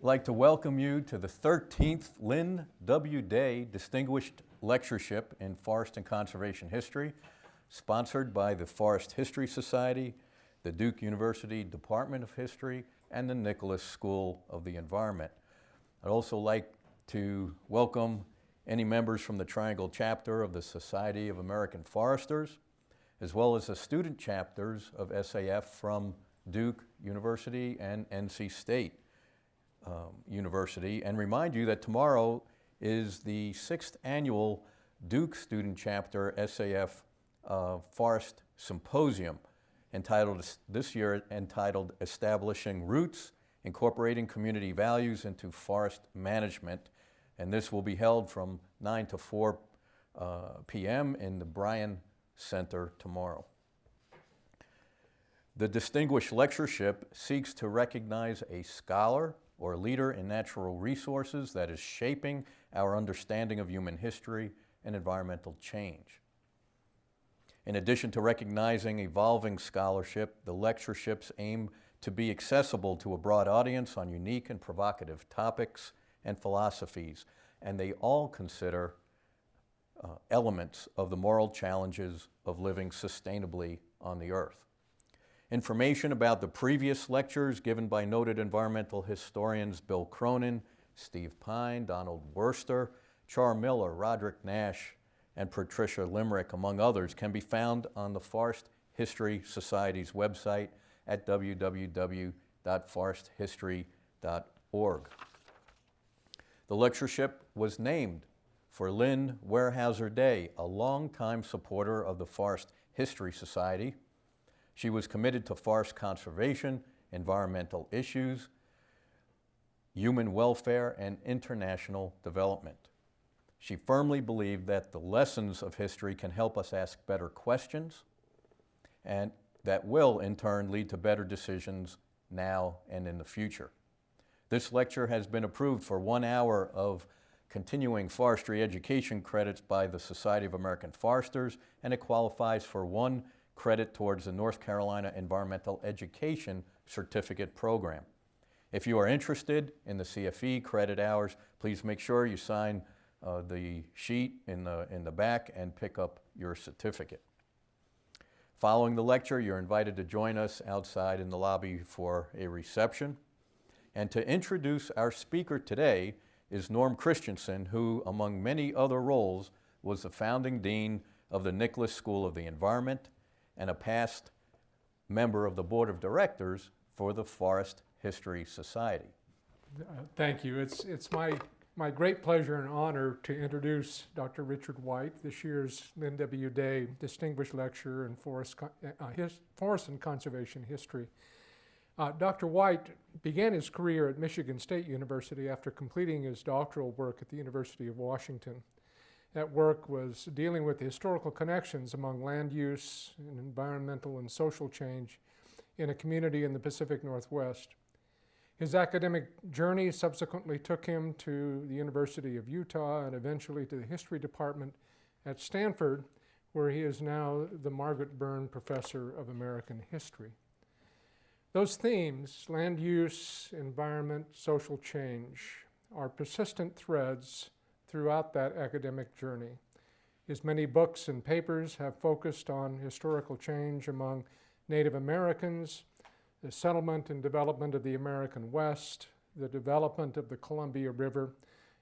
I'd like to welcome you to the 13th Lynn W. Day Distinguished Lectureship in Forest and Conservation History, sponsored by the Forest History Society, the Duke University Department of History, and the Nicholas School of the Environment. I'd also like to welcome any members from the Triangle chapter of the Society of American Foresters, as well as the student chapters of SAF from Duke University and NC State University, and remind you that tomorrow is the 6th annual Duke Student Chapter SAF Forest Symposium, this year entitled Establishing Roots, Incorporating Community Values into Forest Management, and this will be held from 9 to 4 p.m. in the Bryan Center tomorrow. The Distinguished Lectureship seeks to recognize a scholar or leader in natural resources that is shaping our understanding of human history and environmental change. In addition to recognizing evolving scholarship, the lectureships aim to be accessible to a broad audience on unique and provocative topics and philosophies, and they all consider elements of the moral challenges of living sustainably on the earth. Information about the previous lectures given by noted environmental historians Bill Cronin, Steve Pine, Donald Worster, Char Miller, Roderick Nash, and Patricia Limerick, among others, can be found on the Forest History Society's website at www.foresthistory.org. The lectureship was named for Lynn Weyerhaeuser Day, a longtime supporter of the Forest History Society. She was committed to forest conservation, environmental issues, human welfare, and international development. She firmly believed that the lessons of history can help us ask better questions, and that will, in turn, lead to better decisions now and in the future. This lecture has been approved for 1 hour of continuing forestry education credits by the Society of American Foresters, and it qualifies for 1 credit towards the North Carolina Environmental Education Certificate Program. If you are interested in the CFE credit hours, please make sure you sign the sheet in the back and pick up your certificate. Following the lecture, you're invited to join us outside in the lobby for a reception. And to introduce our speaker today is Norm Christensen, who, among many other roles, was the founding dean of the Nicholas School of the Environment and a past member of the board of directors for the Forest History Society. Thank you. It's my great pleasure and honor to introduce Dr. Richard White, this year's Lynn W. Day Distinguished Lecturer in Forest and Conservation History. Dr. White began his career at Michigan State University after completing his doctoral work at the University of Washington. That work was dealing with the historical connections among land use and environmental and social change in a community in the Pacific Northwest. His academic journey subsequently took him to the University of Utah and eventually to the history department at Stanford, where he is now the Margaret Byrne Professor of American History. Those themes, land use, environment, social change, are persistent threads throughout that academic journey. His many books and papers have focused on historical change among Native Americans, the settlement and development of the American West, the development of the Columbia River,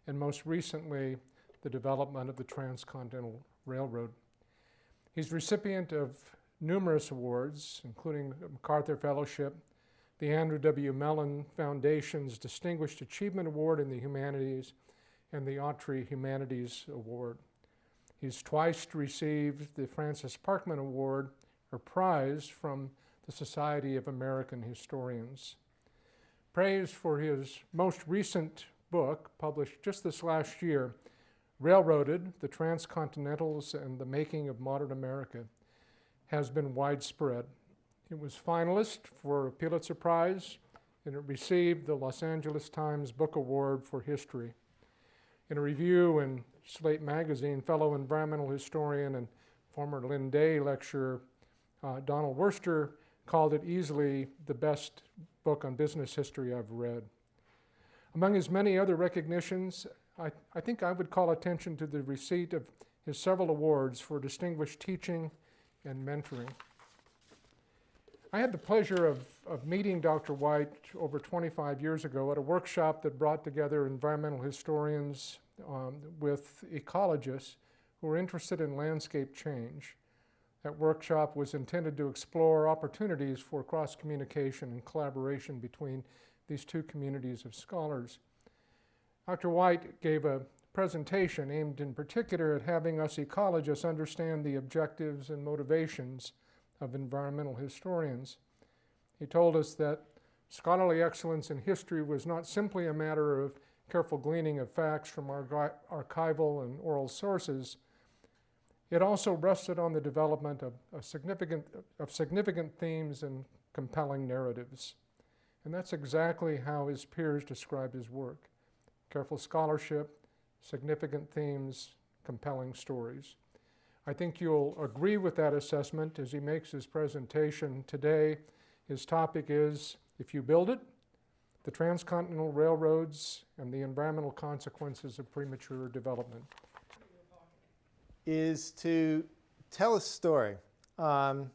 and most recently, the development of the Transcontinental Railroad. He's recipient of numerous awards, including the MacArthur Fellowship, the Andrew W. Mellon Foundation's Distinguished Achievement Award in the Humanities, and the Autry Humanities Award. He's twice received the Francis Parkman Award, or prize, from the Society of American Historians. Praise for his most recent book, published just this last year, Railroaded, The Transcontinentals and the Making of Modern America, has been widespread. It was finalist for a Pulitzer Prize, and it received the Los Angeles Times Book Award for History. In a review in Slate magazine, fellow environmental historian and former Lynn Day lecturer Donald Worster called it easily the best book on business history I've read. Among his many other recognitions, I think I would call attention to the receipt of his several awards for distinguished teaching and mentoring. I had the pleasure of meeting Dr. White over 25 years ago at a workshop that brought together environmental historians with ecologists who were interested in landscape change. That workshop was intended to explore opportunities for cross-communication and collaboration between these two communities of scholars. Dr. White gave a presentation aimed in particular at having us ecologists understand the objectives and motivations of environmental historians. He told us that scholarly excellence in history was not simply a matter of careful gleaning of facts from archival and oral sources. It also rested on the development of significant themes and compelling narratives. And that's exactly how his peers described his work. Careful scholarship, significant themes, compelling stories. I think you'll agree with that assessment as he makes his presentation today. His topic is, If You Build It, the Transcontinental Railroads and the Environmental Consequences of Premature Development. Is to tell a story, and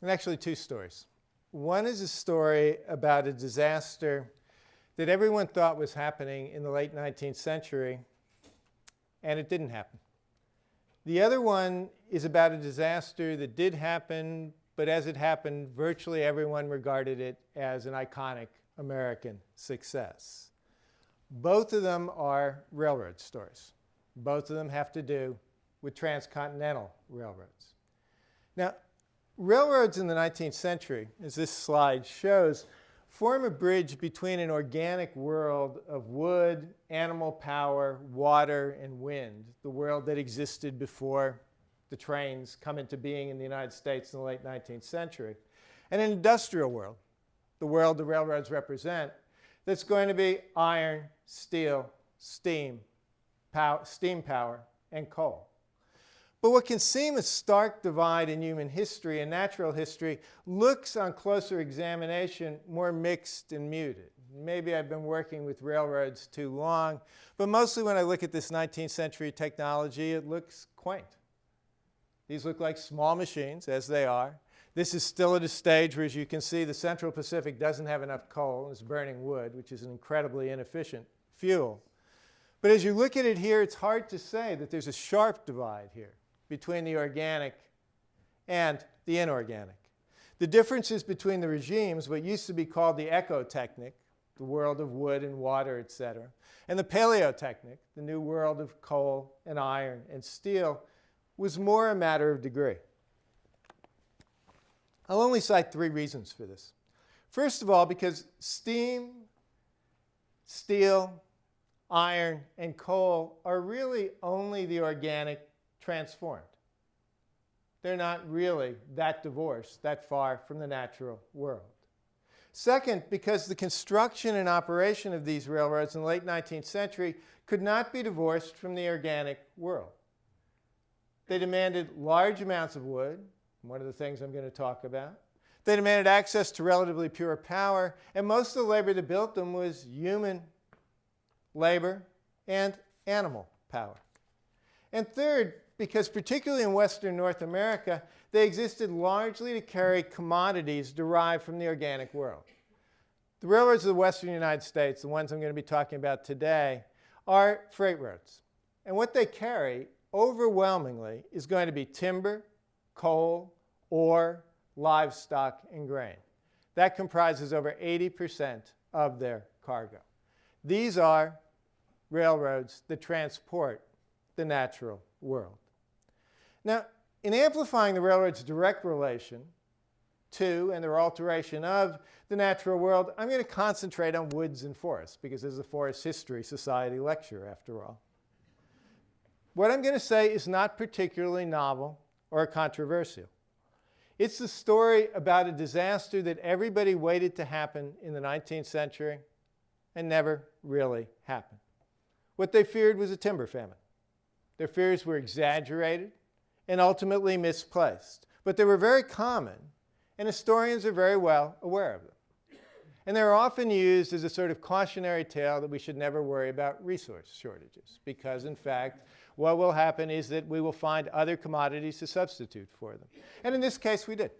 actually two stories. One is a story about a disaster that everyone thought was happening in the late 19th century, and it didn't happen. The other one is about a disaster that did happen, but as it happened, virtually everyone regarded it as an iconic American success. Both of them are railroad stories. Both of them have to do with transcontinental railroads. Now, railroads in the 19th century, as this slide shows, form a bridge between an organic world of wood, animal power, water, and wind, the world that existed before the trains come into being in the United States in the late 19th century, and an industrial world, the world the railroads represent, that's going to be iron, steel, steam power, and coal. But what can seem a stark divide in human history and natural history looks on closer examination more mixed and muted. Maybe I've been working with railroads too long, but mostly when I look at this 19th century technology, it looks quaint. These look like small machines, as they are. This is still at a stage where, as you can see, the Central Pacific doesn't have enough coal. It's burning wood, which is an incredibly inefficient fuel. But as you look at it here, it's hard to say that there's a sharp divide here between the organic and the inorganic. The differences between the regimes, what used to be called the ecotechnic, the world of wood and water, etc., and the paleotechnic, the new world of coal and iron and steel, was more a matter of degree. I'll only cite three reasons for this. First of all, because steam, steel, iron, and coal are really only the organic transformed. They're not really that divorced, that far from the natural world. Second, because the construction and operation of these railroads in the late 19th century could not be divorced from the organic world. They demanded large amounts of wood, one of the things I'm going to talk about. They demanded access to relatively pure power, and most of the labor that built them was human labor and animal power. And third, because particularly in Western North America, they existed largely to carry commodities derived from the organic world. The railroads of the Western United States, the ones I'm going to be talking about today, are freight roads. And what they carry overwhelmingly is going to be timber, coal, ore, livestock, and grain. That comprises over 80% of their cargo. These are railroads that transport the natural world. Now, in amplifying the railroad's direct relation to and their alteration of the natural world, I'm going to concentrate on woods and forests, because this is a Forest History Society lecture, after all. What I'm going to say is not particularly novel or controversial. It's the story about a disaster that everybody waited to happen in the 19th century and never really happened. What they feared was a timber famine. Their fears were exaggerated and ultimately misplaced, but they were very common, and historians are very well aware of them. And they're often used as a sort of cautionary tale that we should never worry about resource shortages, because in fact, what will happen is that we will find other commodities to substitute for them. And in this case, we did.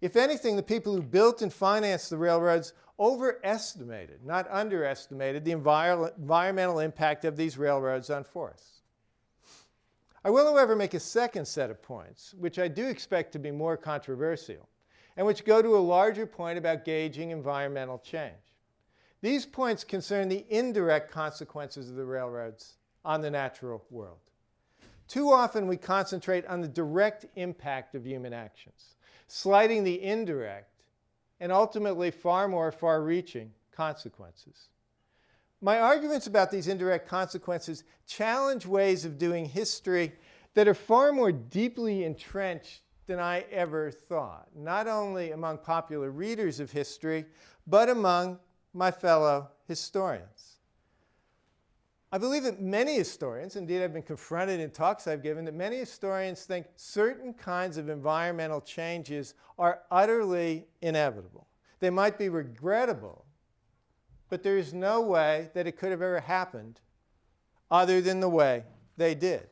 If anything, the people who built and financed the railroads overestimated, not underestimated, the environmental impact of these railroads on forests. I will, however, make a second set of points, which I do expect to be more controversial, and which go to a larger point about gauging environmental change. These points concern the indirect consequences of the railroads on the natural world. Too often we concentrate on the direct impact of human actions, slighting the indirect and ultimately far more far-reaching consequences. My arguments about these indirect consequences challenge ways of doing history that are far more deeply entrenched than I ever thought, not only among popular readers of history, but among my fellow historians. I believe that many historians, indeed I've been confronted in talks I've given, that many historians think certain kinds of environmental changes are utterly inevitable. They might be regrettable, but there is no way that it could have ever happened other than the way they did.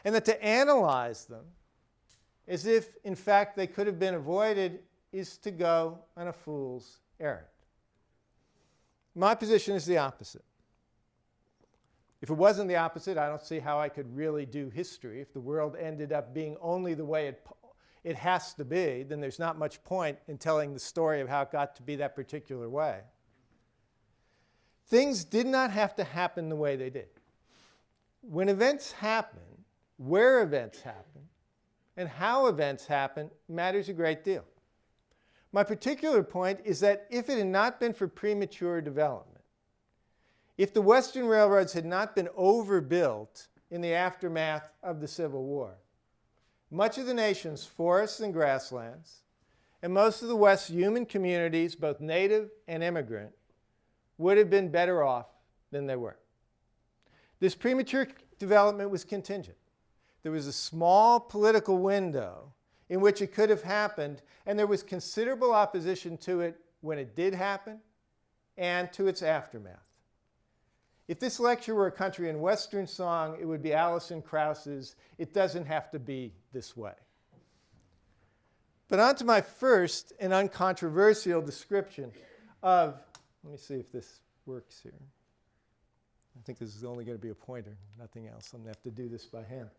And that to analyze them as if, in fact, they could have been avoided is to go on a fool's errand. My position is the opposite. If it wasn't the opposite, I don't see how I could really do history. If the world ended up being only the way it has to be, then there's not much point in telling the story of how it got to be that particular way. Things did not have to happen the way they did. When events happen, where events happen, and how events happen matters a great deal. My particular point is that if it had not been for premature development, if the Western railroads had not been overbuilt in the aftermath of the Civil War, much of the nation's forests and grasslands, and most of the West's human communities, both native and immigrant, would have been better off than they were. This premature development was contingent. There was a small political window in which it could have happened, and there was considerable opposition to it when it did happen and to its aftermath. If this lecture were a country and western song, it would be Alison Krauss's "It Doesn't Have to Be This Way." But on to my first and uncontroversial description of, let me see if this works here. I think this is only going to be a pointer, nothing else. I'm going to have to do this by hand.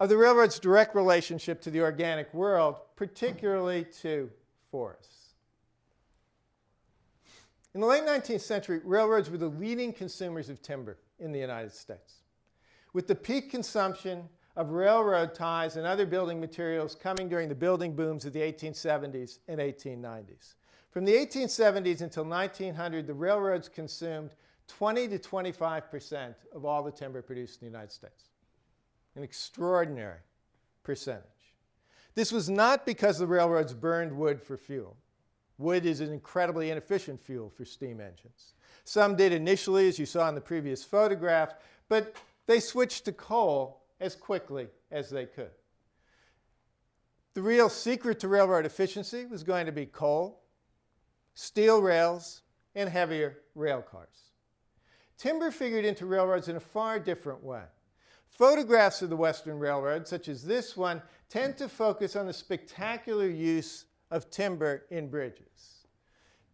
Of the railroad's direct relationship to the organic world, particularly to forests. In the late 19th century, railroads were the leading consumers of timber in the United States, with the peak consumption of railroad ties and other building materials coming during the building booms of the 1870s and 1890s. From the 1870s until 1900, the railroads consumed 20 to 25% of all the timber produced in the United States. An extraordinary percentage. This was not because the railroads burned wood for fuel. Wood is an incredibly inefficient fuel for steam engines. Some did initially, as you saw in the previous photograph, but they switched to coal as quickly as they could. The real secret to railroad efficiency was going to be coal, steel rails, and heavier rail cars. Timber figured into railroads in a far different way. Photographs of the Western railroads, such as this one, tend to focus on the spectacular use of timber in bridges.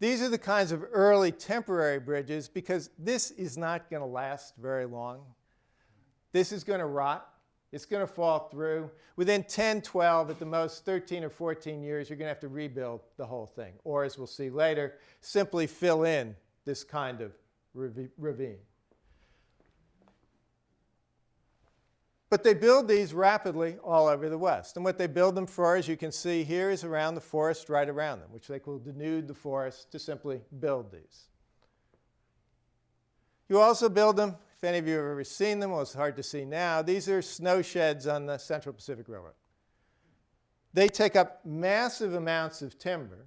These are the kinds of early temporary bridges because this is not going to last very long. This is going to rot. It's going to fall through. Within 10, 12, at the most 13 or 14 years, you're going to have to rebuild the whole thing. Or, as we'll see later, simply fill in this kind of ravine. But they build these rapidly all over the West. And what they build them for, as you can see here, is around the forest right around them, which they will denude the forest to simply build these. You also build them, if any of you have ever seen them, well, it's hard to see now, these are snow sheds on the Central Pacific Railroad. They take up massive amounts of timber.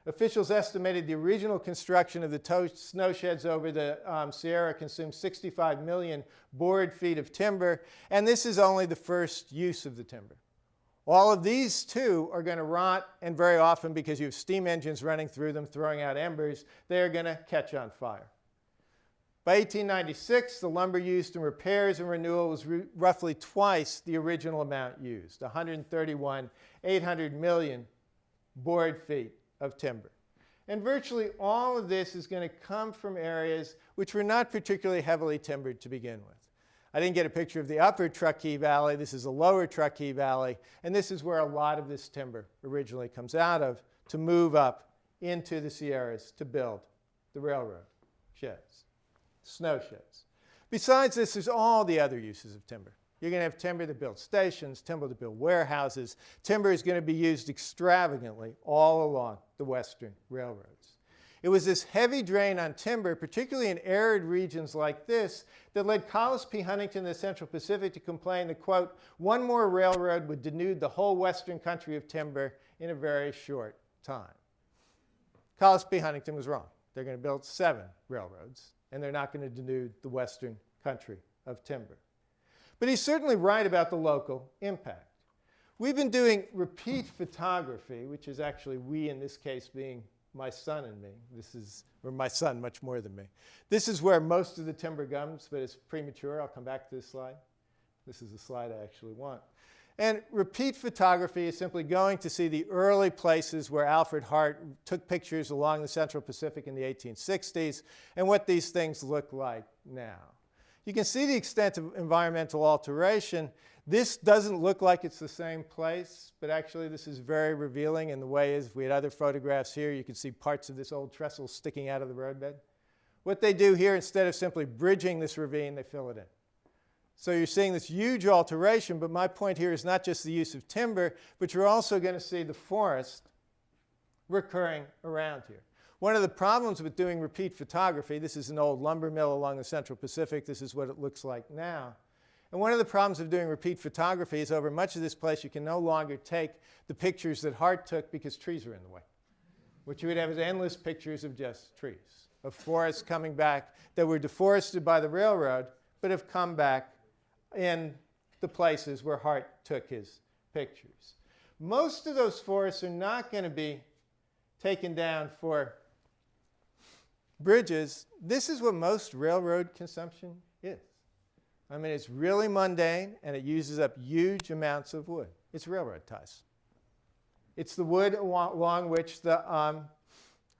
Officials estimated the original construction of the snow sheds over the Sierra consumed 65 million board feet of timber, and this is only the first use of the timber. All of these too are going to rot, and very often, because you have steam engines running through them, throwing out embers, they are going to catch on fire. By 1896, the lumber used in repairs and renewal was roughly twice the original amount used, 800 million board feet of timber. And virtually all of this is going to come from areas which were not particularly heavily timbered to begin with. I didn't get a picture of the upper Truckee Valley. This is the lower Truckee Valley. And this is where a lot of this timber originally comes out of to move up into the Sierras to build the railroad sheds, snow sheds. Besides this, there's all the other uses of timber. You're going to have timber to build stations, timber to build warehouses. Timber is going to be used extravagantly all along the western railroads. It was this heavy drain on timber, particularly in arid regions like this, that led Collis P. Huntington of the Central Pacific to complain that, quote, one more railroad would denude the whole western country of timber in a very short time. Collis P. Huntington was wrong. They're going to build 7 railroads, and they're not going to denude the western country of timber. But he's certainly right about the local impact. We've been doing repeat photography, which is actually we in this case being my son and me. Or my son much more than me. This is where most of the timber comes, but it's premature. I'll come back to this slide. This is the slide I actually want. And repeat photography is simply going to see the early places where Alfred Hart took pictures along the Central Pacific in the 1860s and what these things look like now. You can see the extent of environmental alteration. This doesn't look like it's the same place, but actually this is very revealing in the way is if we had other photographs here, you can see parts of this old trestle sticking out of the roadbed. What they do here, instead of simply bridging this ravine, they fill it in. So you're seeing this huge alteration, but my point here is not just the use of timber, but you're also going to see the forest recurring around here. One of the problems with doing repeat photography, this is an old lumber mill along the Central Pacific. This is what it looks like now. And one of the problems of doing repeat photography is over much of this place you can no longer take the pictures that Hart took because trees are in the way. What you would have is endless pictures of just trees, of forests coming back that were deforested by the railroad, but have come back in the places where Hart took his pictures. Most of those forests are not going to be taken down for bridges. This is what most railroad consumption is. I mean, it's really mundane, and it uses up huge amounts of wood. It's railroad ties. It's the wood along which the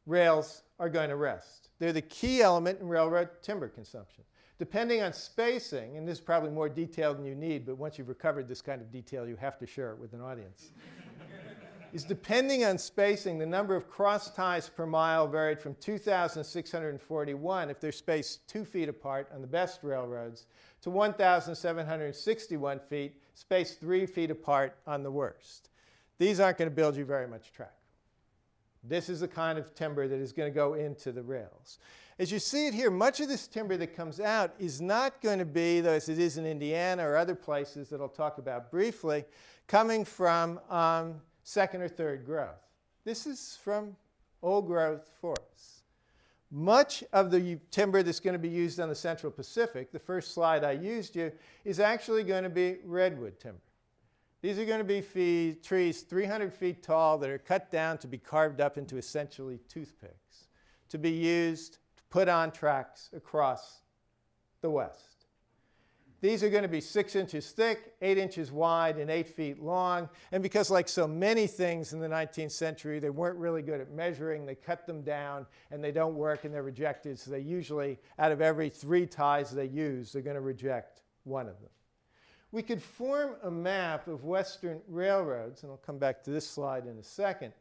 rails are going to rest. They're the key element in railroad timber consumption. Depending on spacing, and this is probably more detailed than you need, but once you've recovered this kind of detail, you have to share it with an audience. Is depending on spacing, the number of cross ties per mile varied from 2,641 if they're spaced 2 feet apart on the best railroads to 1,761 feet spaced 3 feet apart on the worst. These aren't going to build you very much track. This is the kind of timber that is going to go into the rails. As you see it here, much of this timber that comes out is not going to be, though as it is in Indiana or other places that I'll talk about briefly, coming from second or third growth. This is from old growth forests. Much of the timber that's going to be used on the Central Pacific, the first slide I used you, is actually going to be redwood timber. These are going to be trees 300 feet tall that are cut down to be carved up into essentially toothpicks, to be used to put on tracks across the West. These are going to be 6 inches thick, 8 inches wide, and 8 feet long. And because like so many things in the 19th century, they weren't really good at measuring, they cut them down, and they don't work, and they're rejected. So they usually, out of every 3 ties they use, they're going to reject one of them. We could form a map of Western railroads, and I'll come back to this slide in a second,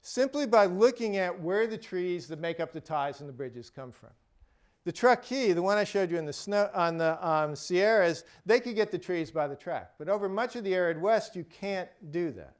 simply by looking at where the trees that make up the ties and the bridges come from. The Truckee, the one I showed you in the snow, on the Sierras, they could get the trees by the track. But over much of the arid West, you can't do that.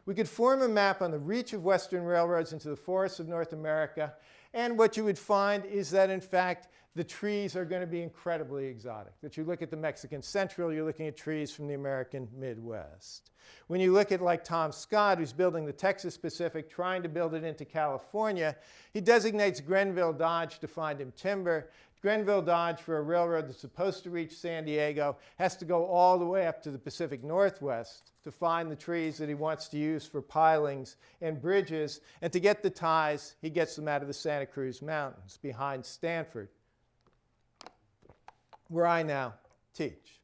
We could form a map on the reach of Western railroads into the forests of North America, and what you would find is that, in fact, the trees are going to be incredibly exotic. That you look at the Mexican Central, you're looking at trees from the American Midwest. When you look at like Tom Scott, who's building the Texas Pacific, trying to build it into California, he designates Grenville Dodge to find him timber. Grenville Dodge, for a railroad that's supposed to reach San Diego, has to go all the way up to the Pacific Northwest to find the trees that he wants to use for pilings and bridges. And to get the ties, he gets them out of the Santa Cruz Mountains behind Stanford, where I now teach.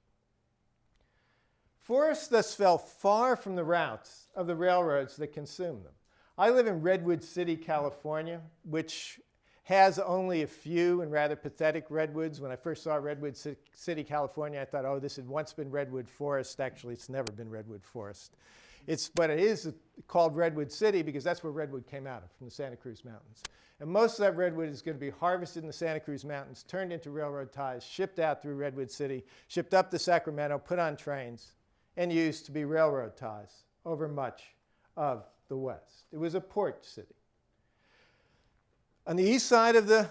Forests thus fell far from the routes of the railroads that consumed them. I live in Redwood City, California, which has only a few and rather pathetic redwoods. When I first saw Redwood City, California, I thought, oh, this had once been Redwood Forest. Actually, it's never been Redwood Forest. But it is called Redwood City because that's where redwood came out of, from the Santa Cruz Mountains. And most of that redwood is going to be harvested in the Santa Cruz Mountains, turned into railroad ties, shipped out through Redwood City, shipped up to Sacramento, put on trains, and used to be railroad ties over much of the West. It was a port city. On the east side of the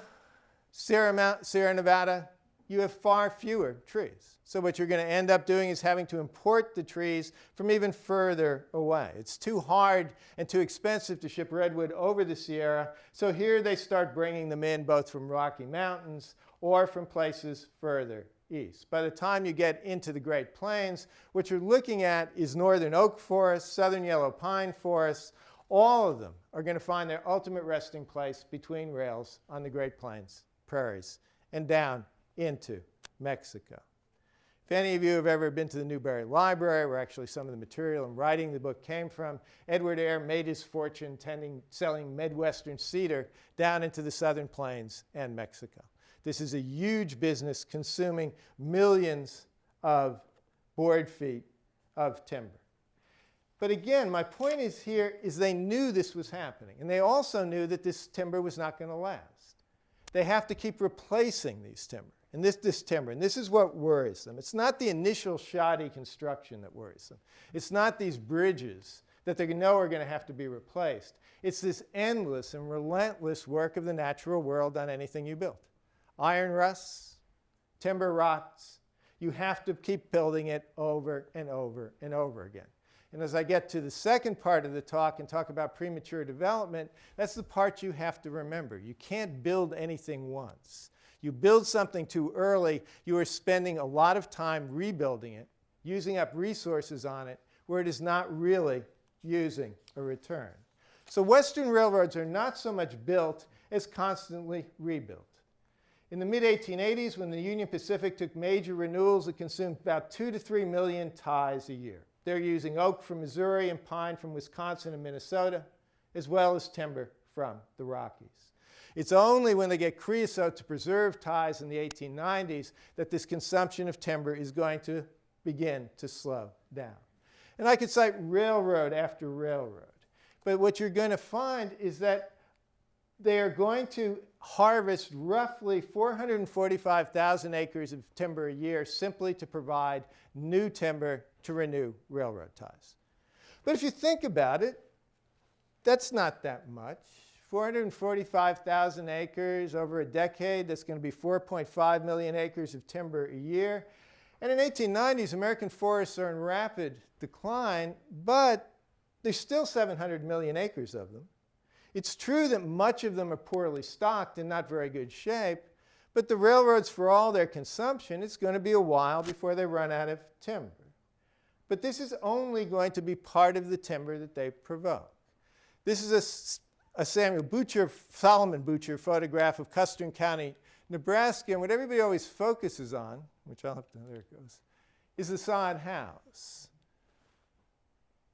Sierra Nevada, you have far fewer trees. So what you're going to end up doing is having to import the trees from even further away. It's too hard and too expensive to ship redwood over the Sierra, so here they start bringing them in both from Rocky Mountains or from places further east. By the time you get into the Great Plains, what you're looking at is northern oak forests, southern yellow pine forests. All of them are going to find their ultimate resting place between rails on the Great Plains prairies and down into Mexico. If any of you have ever been to the Newberry Library, where actually some of the material and writing the book came from, Edward Eyre made his fortune selling Midwestern cedar down into the southern plains and Mexico. This is a huge business consuming millions of board feet of timber. But again, my point is here is they knew this was happening. And they also knew that this timber was not going to last. They have to keep replacing these timber. And this timber. And this is what worries them. It's not the initial shoddy construction that worries them. It's not these bridges that they know are going to have to be replaced. It's this endless and relentless work of the natural world on anything you build. Iron rusts, timber rots. You have to keep building it over and over and over again. And as I get to the second part of the talk and talk about premature development, that's the part you have to remember. You can't build anything once. You build something too early, you are spending a lot of time rebuilding it, using up resources on it, where it is not really using a return. So Western railroads are not so much built as constantly rebuilt. In the mid-1880s, when the Union Pacific took major renewals, it consumed about 2 to 3 million ties a year. They're using oak from Missouri and pine from Wisconsin and Minnesota, as well as timber from the Rockies. It's only when they get creosote to preserve ties in the 1890s that this consumption of timber is going to begin to slow down. And I could cite railroad after railroad. But what you're going to find is that they are going to harvest roughly 445,000 acres of timber a year simply to provide new timber to renew railroad ties. But if you think about it, that's not that much. 445,000 acres over a decade, that's going to be 4.5 million acres of timber a year. And in the 1890s, American forests are in rapid decline, but there's still 700 million acres of them. It's true that much of them are poorly stocked and not very good shape, but the railroads, for all their consumption, it's going to be a while before they run out of timber. But this is only going to be part of the timber that they provoke. This is a Solomon Butcher photograph of Custer County, Nebraska, and what everybody always focuses on, which I'll have to, there it goes, is the sod house.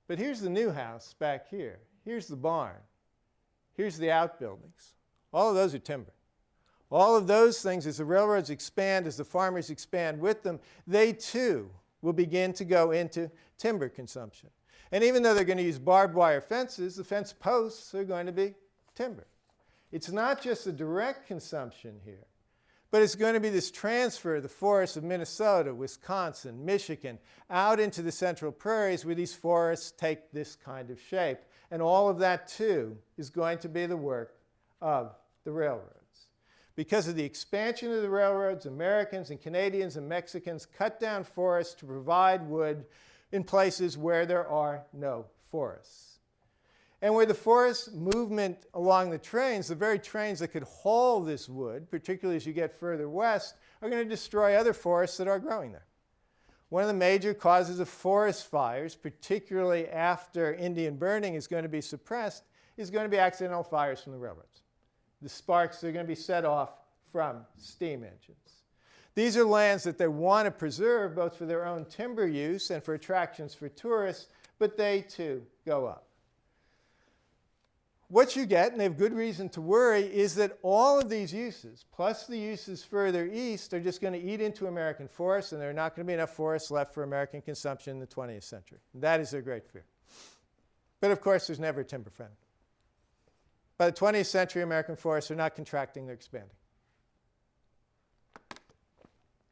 But here's the new house back here. Here's the barn. Here's the outbuildings. All of those are timber. All of those things, as the railroads expand, as the farmers expand with them, they too will begin to go into timber consumption. And even though they're going to use barbed wire fences, the fence posts are going to be timber. It's not just the direct consumption here, but it's going to be this transfer of the forests of Minnesota, Wisconsin, Michigan, out into the central prairies where these forests take this kind of shape. And all of that, too, is going to be the work of the railroads. Because of the expansion of the railroads, Americans and Canadians and Mexicans cut down forests to provide wood in places where there are no forests. And where the forest movement along the trains, the very trains that could haul this wood, particularly as you get further west, are going to destroy other forests that are growing there. One of the major causes of forest fires, particularly after Indian burning is going to be suppressed, is going to be accidental fires from the railroads. The sparks are going to be set off from steam engines. These are lands that they want to preserve both for their own timber use and for attractions for tourists, but they too go up. What you get, and they have good reason to worry, is that all of these uses, plus the uses further east, are just going to eat into American forests, and there are not going to be enough forests left for American consumption in the 20th century. That is their great fear. But of course, there's never a timber famine. By the 20th century, American forests are not contracting, they're expanding.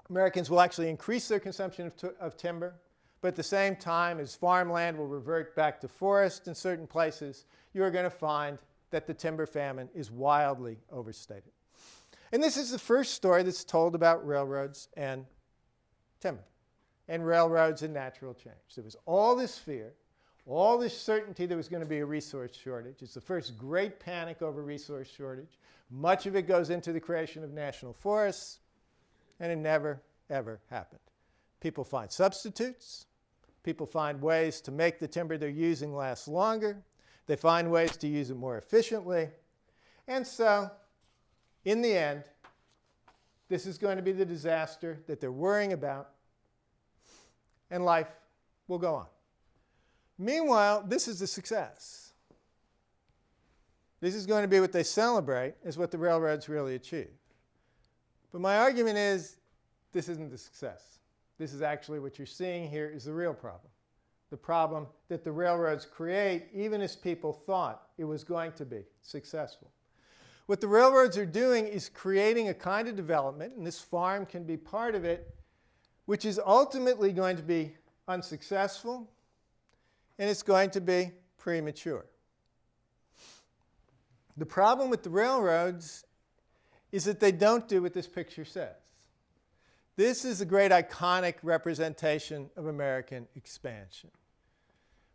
Americans will actually increase their consumption of timber, but at the same time as farmland will revert back to forest in certain places, you are going to find that the timber famine is wildly overstated. And this is the first story that's told about railroads and timber, and railroads and natural change. There was all this fear, all this certainty there was going to be a resource shortage. It's the first great panic over resource shortage. Much of it goes into the creation of national forests, and it never, ever happened. People find substitutes. People find ways to make the timber they're using last longer. They find ways to use it more efficiently. And so, in the end, this is going to be the disaster that they're worrying about, and life will go on. Meanwhile, this is a success. This is going to be what they celebrate as what the railroads really achieved. But my argument is this isn't a success. This is actually what you're seeing here is the real problem. The problem that the railroads create even as people thought it was going to be successful. What the railroads are doing is creating a kind of development, and this farm can be part of it, which is ultimately going to be unsuccessful, and it's going to be premature. The problem with the railroads is that they don't do what this picture says. This is a great iconic representation of American expansion.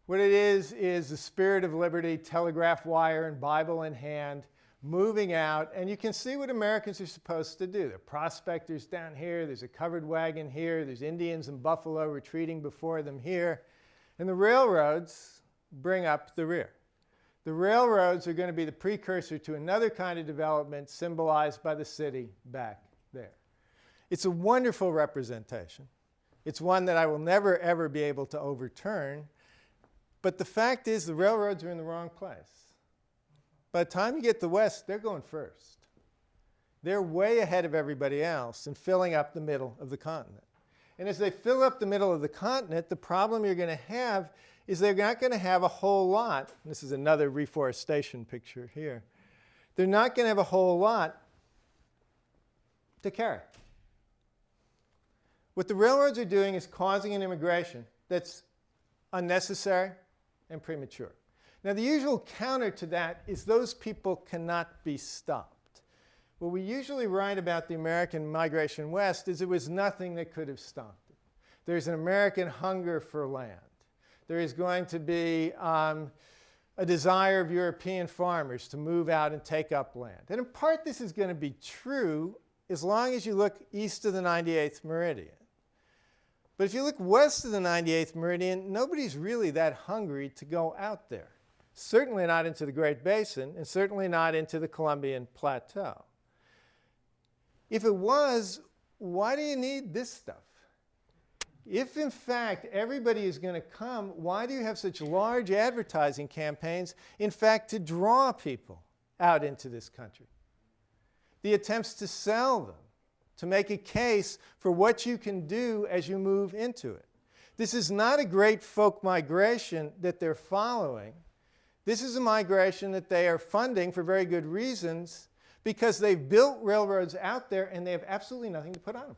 What it is the spirit of liberty, telegraph wire and Bible in hand, moving out, and you can see what Americans are supposed to do. There are prospectors down here, there's a covered wagon here, there's Indians and buffalo retreating before them here, and the railroads bring up the rear. The railroads are going to be the precursor to another kind of development symbolized by the city back there. It's a wonderful representation. It's one that I will never, ever be able to overturn. But the fact is the railroads are in the wrong place. By the time you get to the west, they're going first. They're way ahead of everybody else in filling up the middle of the continent. And as they fill up the middle of the continent, the problem you're going to have is they're not going to have a whole lot. This is another reforestation picture here. They're not going to have a whole lot to carry. What the railroads are doing is causing an immigration that's unnecessary and premature. Now, the usual counter to that is those people cannot be stopped. What we usually write about the American migration west is it was nothing that could have stopped it. There's an American hunger for land. There is going to be a desire of European farmers to move out and take up land. And in part, this is going to be true as long as you look east of the 98th meridian. But if you look west of the 98th meridian, nobody's really that hungry to go out there. Certainly not into the Great Basin, and certainly not into the Columbian Plateau. If it was, why do you need this stuff? If, in fact, everybody is going to come, why do you have such large advertising campaigns, in fact, to draw people out into this country? The attempts to sell them, to make a case for what you can do as you move into it. This is not a great folk migration that they're following. This is a migration that they are funding for very good reasons because they've built railroads out there and they have absolutely nothing to put on them.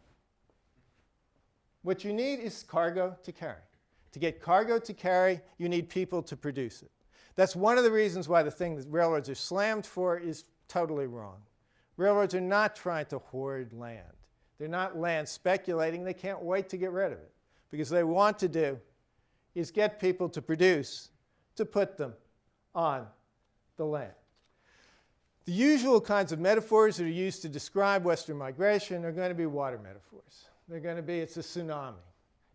What you need is cargo to carry. To get cargo to carry, you need people to produce it. That's one of the reasons why the thing that railroads are slammed for is totally wrong. Railroads are not trying to hoard land. They're not land speculating. They can't wait to get rid of it. Because what they want to do is get people to produce, to put them on the land. The usual kinds of metaphors that are used to describe Western migration are going to be water metaphors. They're going to be, it's a tsunami.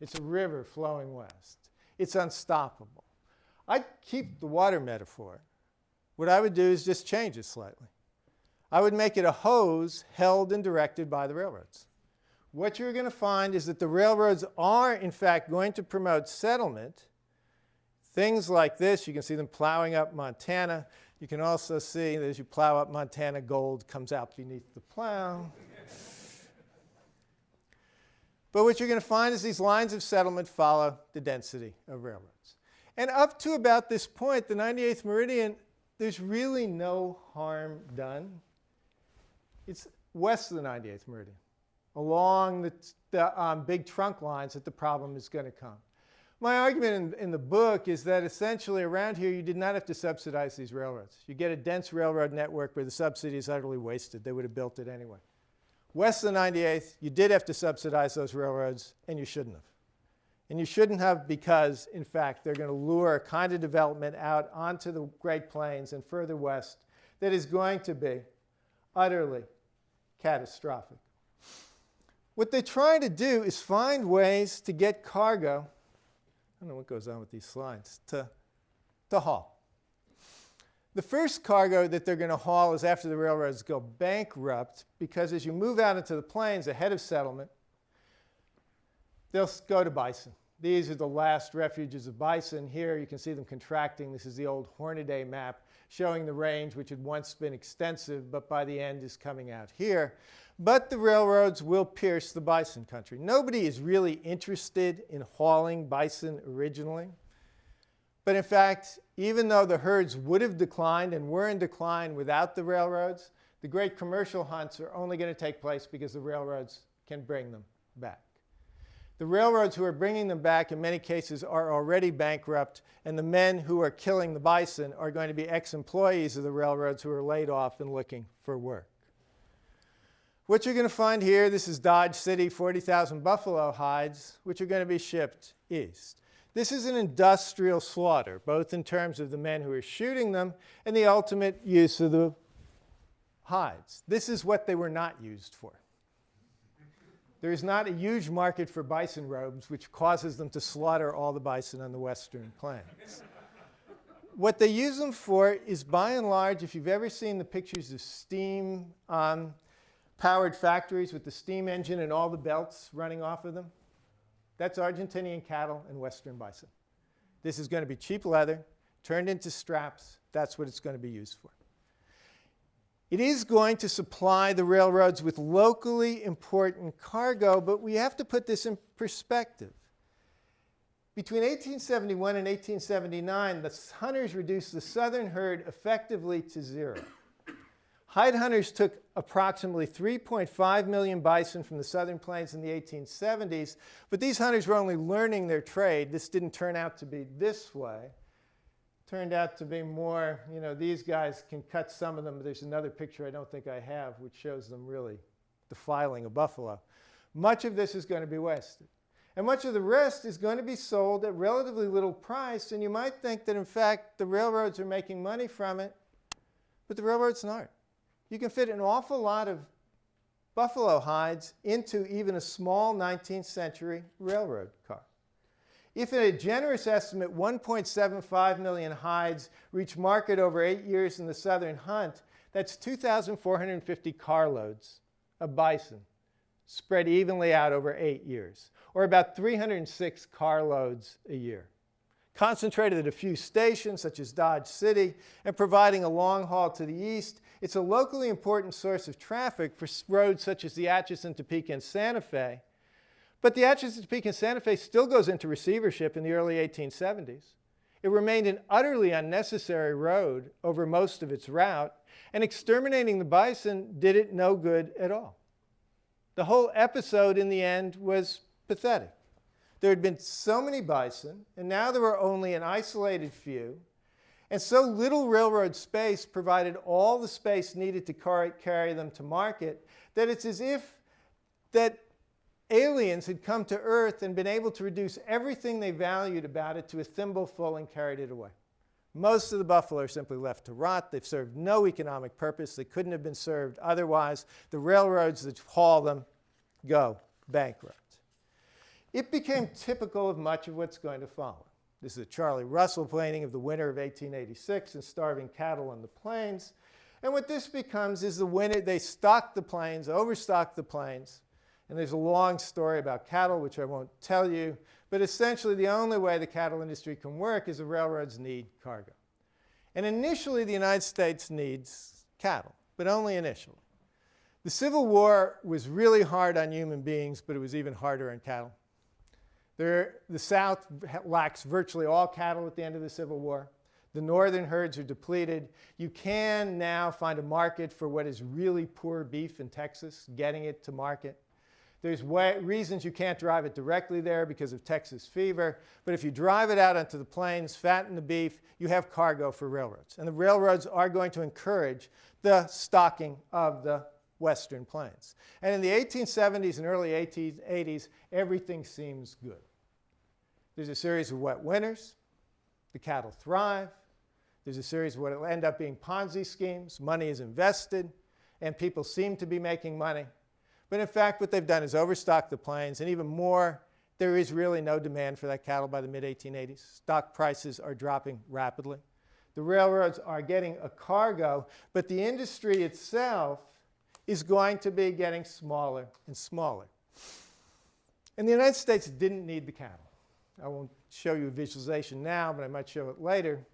It's a river flowing west. It's unstoppable. I'd keep the water metaphor. What I would do is just change it slightly. I would make it a hose held and directed by the railroads. What you're going to find is that the railroads are, in fact, going to promote settlement. Things like this, you can see them plowing up Montana. You can also see that as you plow up Montana, gold comes out beneath the plow. But what you're going to find is these lines of settlement follow the density of railroads. And up to about this point, the 98th meridian, there's really no harm done. It's west of the 98th meridian, along the big trunk lines that the problem is going to come. My argument in the book is that essentially around here you did not have to subsidize these railroads. You get a dense railroad network where the subsidy is utterly wasted. They would have built it anyway. West of the 98th, you did have to subsidize those railroads, and you shouldn't have. And you shouldn't have because, in fact, they're going to lure a kind of development out onto the Great Plains and further west that is going to be utterly catastrophic. What they're trying to do is find ways to get cargo, I don't know what goes on with these slides, to haul. The first cargo that they're going to haul is after the railroads go bankrupt, because as you move out into the plains ahead of settlement, they'll go to bison. These are the last refuges of bison. Here you can see them contracting. This is the old Hornaday map showing the range, which had once been extensive, but by the end is coming out here. But the railroads will pierce the bison country. Nobody is really interested in hauling bison originally. But in fact, even though the herds would have declined and were in decline without the railroads, the great commercial hunts are only going to take place because the railroads can bring them back. The railroads who are bringing them back in many cases are already bankrupt, and the men who are killing the bison are going to be ex-employees of the railroads who are laid off and looking for work. What you're going to find here, this is Dodge City, 40,000 buffalo hides, which are going to be shipped east. This is an industrial slaughter, both in terms of the men who are shooting them and the ultimate use of the hides. This is what they were not used for. There is not a huge market for bison robes, which causes them to slaughter all the bison on the western plains. What they use them for is, by and large, if you've ever seen the pictures of steam-powered factories with the steam engine and all the belts running off of them, that's Argentinian cattle and western bison. This is going to be cheap leather, turned into straps. That's what it's going to be used for. It is going to supply the railroads with locally important cargo, but we have to put this in perspective. Between 1871 and 1879, the hunters reduced the southern herd effectively to zero. Hide hunters took approximately 3.5 million bison from the southern plains in the 1870s, but these hunters were only learning their trade. This didn't turn out to be this way. It turned out to be more, these guys can cut some of them. There's another picture I don't think I have which shows them really defiling a buffalo. Much of this is going to be wasted. And much of the rest is going to be sold at relatively little price, and you might think that, in fact, the railroads are making money from it, but the railroads aren't. You can fit an awful lot of buffalo hides into even a small 19th century railroad car. If at a generous estimate 1.75 million hides reach market over 8 years in the southern hunt, that's 2,450 carloads of bison spread evenly out over 8 years, or about 306 carloads a year. Concentrated at a few stations, such as Dodge City, and providing a long haul to the east, it's a locally important source of traffic for roads such as the Atchison, Topeka, and Santa Fe. But the Atchison, Topeka, and Santa Fe still goes into receivership in the early 1870s. It remained an utterly unnecessary road over most of its route, and exterminating the bison did it no good at all. The whole episode in the end was pathetic. There had been so many bison, and now there were only an isolated few, and so little railroad space provided all the space needed to carry them to market that it's as if that aliens had come to Earth and been able to reduce everything they valued about it to a thimbleful and carried it away. Most of the buffalo are simply left to rot. They've served no economic purpose. They couldn't have been served otherwise. The railroads that haul them go bankrupt. It became typical of much of what's going to follow. This is a Charlie Russell painting of the winter of 1886 and starving cattle on the plains. And what this becomes is the winter, they stock the plains, overstock the plains. And there's a long story about cattle, which I won't tell you. But essentially, the only way the cattle industry can work is the railroads need cargo. And initially, the United States needs cattle, but only initially. The Civil War was really hard on human beings, but it was even harder on cattle. The South lacks virtually all cattle at the end of the Civil War. The northern herds are depleted. You can now find a market for what is really poor beef in Texas, getting it to market. There's reasons you can't drive it directly there because of Texas fever. But if you drive it out onto the plains, fatten the beef, you have cargo for railroads. And the railroads are going to encourage the stocking of the western plains. And in the 1870s and early 1880s, everything seems good. There's a series of wet winters. The cattle thrive. There's a series of what will end up being Ponzi schemes. Money is invested, and people seem to be making money. But in fact, what they've done is overstock the plains, and even more, there is really no demand for that cattle by the mid-1880s. Stock prices are dropping rapidly. The railroads are getting a cargo, but the industry itself is going to be getting smaller and smaller. And the United States didn't need the cattle. I won't show you a visualization now, but I might show it later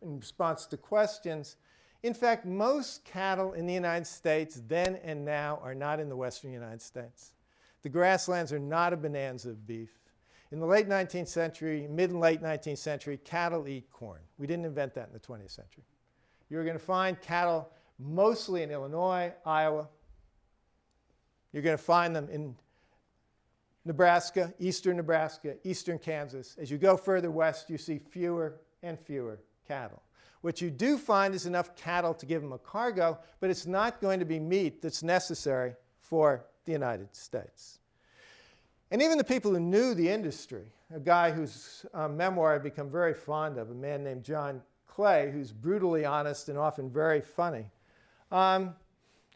in response to questions. In fact, most cattle in the United States then and now are not in the western United States. The grasslands are not a bonanza of beef. In the late 19th century, mid and late 19th century, cattle eat corn. We didn't invent that in the 20th century. You're going to find cattle mostly in Illinois, Iowa. You're going to find them in Nebraska, eastern Kansas. As you go further west, you see fewer and fewer cattle. What you do find is enough cattle to give them a cargo, but it's not going to be meat that's necessary for the United States. And even the people who knew the industry, a guy whose memoir I've become very fond of, a man named John Clay, who's brutally honest and often very funny,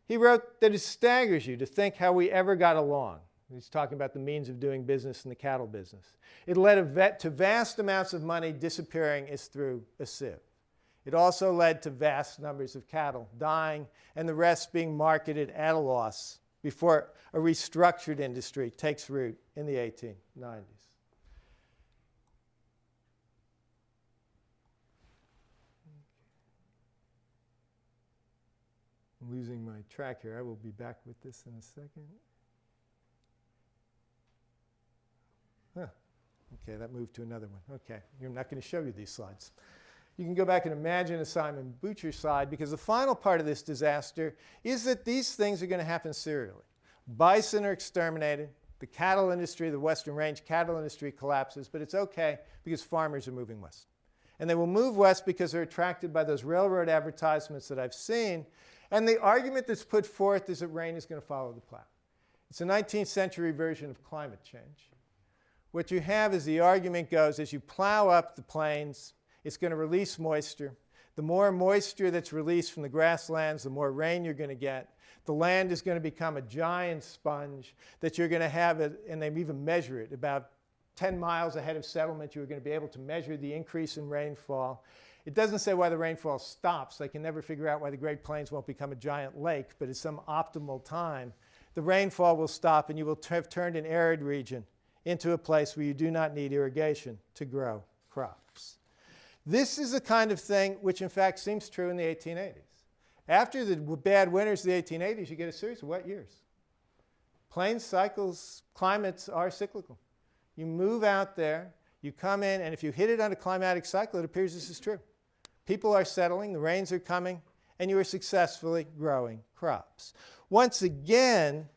he wrote that it staggers you to think how we ever got along. He's talking about the means of doing business in the cattle business. It led to vast amounts of money disappearing as through a sieve. It also led to vast numbers of cattle dying and the rest being marketed at a loss before a restructured industry takes root in the 1890s. I'm losing my track here. I will be back with this in a second. Okay, that moved to another one. Okay, I'm not going to show you these slides. You can go back and imagine a Simon Butcher slide, because the final part of this disaster is that these things are going to happen serially. Bison are exterminated. The cattle industry, the Western Range cattle industry collapses, but it's okay because farmers are moving west. And they will move west because they're attracted by those railroad advertisements that I've seen. And the argument that's put forth is that rain is going to follow the plow. It's a 19th century version of climate change. What you have is the argument goes, as you plow up the plains, it's going to release moisture. The more moisture that's released from the grasslands, the more rain you're going to get. The land is going to become a giant sponge that you're going to have, and they even measure it, about 10 miles ahead of settlement. You're going to be able to measure the increase in rainfall. It doesn't say why the rainfall stops. They can never figure out why the Great Plains won't become a giant lake, but at some optimal time, the rainfall will stop and you will have turned an arid region into a place where you do not need irrigation to grow crops. This is the kind of thing which in fact seems true in the 1880s. After the bad winters of the 1880s, you get a series of wet years. Plains cycles, climates are cyclical. You move out there, you come in, and if you hit it on a climatic cycle, it appears this is true. People are settling, the rains are coming, and you are successfully growing crops. Once again,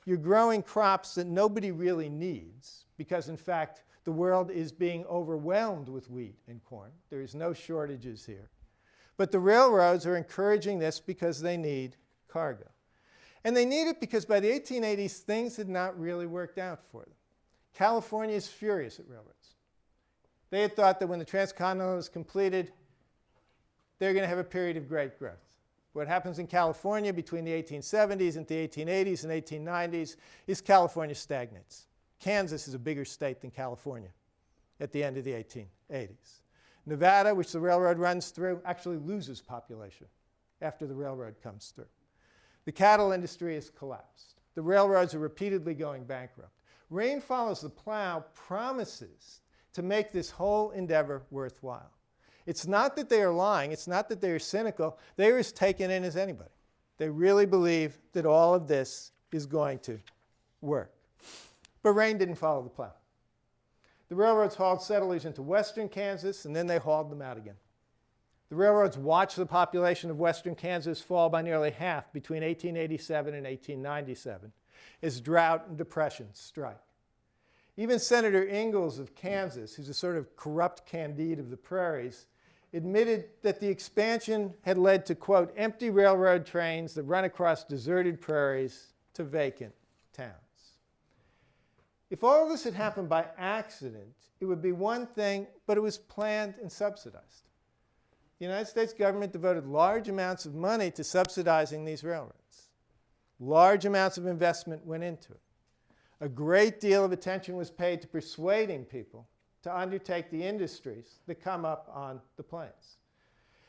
you're growing crops that nobody really needs because, in fact, the world is being overwhelmed with wheat and corn. There is no shortages here. But the railroads are encouraging this because they need cargo. And they need it because by the 1880s, things had not really worked out for them. California is furious at railroads. They had thought that when the Transcontinental was completed, they're going to have a period of great growth. What happens in California between the 1870s and the 1880s and 1890s is California stagnates. Kansas is a bigger state than California at the end of the 1880s. Nevada, which the railroad runs through, actually loses population after the railroad comes through. The cattle industry has collapsed. The railroads are repeatedly going bankrupt. Rain follows the plow promises to make this whole endeavor worthwhile. It's not that they are lying. It's not that they are cynical. They are as taken in as anybody. They really believe that all of this is going to work. But rain didn't follow the plow. The railroads hauled settlers into western Kansas, and then they hauled them out again. The railroads watched the population of western Kansas fall by nearly half between 1887 and 1897 as drought and depression strike. Even Senator Ingalls of Kansas, who's a sort of corrupt Candide of the prairies, admitted that the expansion had led to, quote, empty railroad trains that run across deserted prairies to vacant towns. If all of this had happened by accident, it would be one thing, but it was planned and subsidized. The United States government devoted large amounts of money to subsidizing these railroads. Large amounts of investment went into it. A great deal of attention was paid to persuading people to undertake the industries that come up on the plains.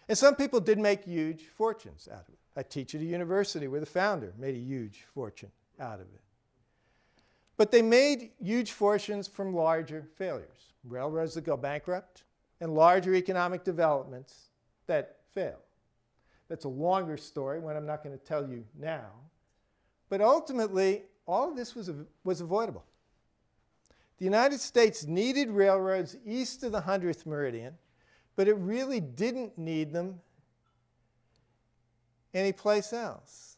And some people did make huge fortunes out of it. I teach at a university where the founder made a huge fortune out of it. But they made huge fortunes from larger failures, railroads that go bankrupt, and larger economic developments that fail. That's a longer story, one I'm not going to tell you now. But ultimately, all of this was avoidable. The United States needed railroads east of the 100th meridian, but it really didn't need them anyplace else.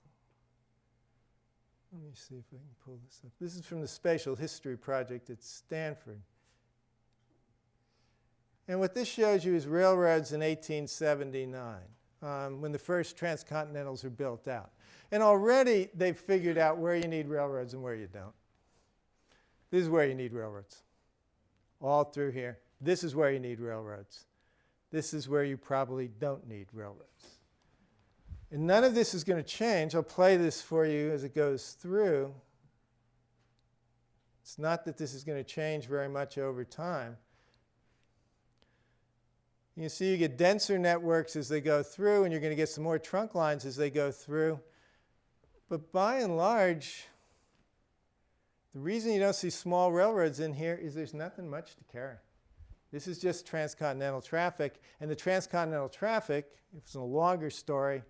Let me see if I can pull this up. This is from the Spatial History Project at Stanford. And what this shows you is railroads in 1879, when the first transcontinentals are built out. And already they've figured out where you need railroads and where you don't. This is where you need railroads. All through here. This is where you need railroads. This is where you probably don't need railroads. And none of this is going to change. I'll play this for you as it goes through. It's not that this is going to change very much over time. You see you get denser networks as they go through, and you're going to get some more trunk lines as they go through. But by and large, the reason you don't see small railroads in here is there's nothing much to carry. This is just transcontinental traffic, and the transcontinental traffic, if it's a longer story,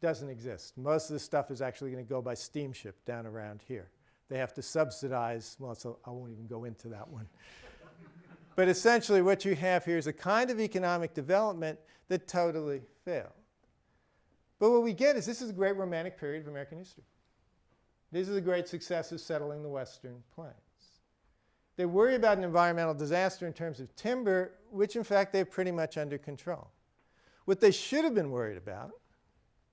doesn't exist. Most of the stuff is actually going to go by steamship down around here. They have to subsidize, well, so I won't even go into that one. But essentially what you have here is a kind of economic development that totally failed. But what we get is this is a great romantic period of American history. These are the great successes settling the western plains. They worry about an environmental disaster in terms of timber, which in fact they have pretty much under control. What they should have been worried about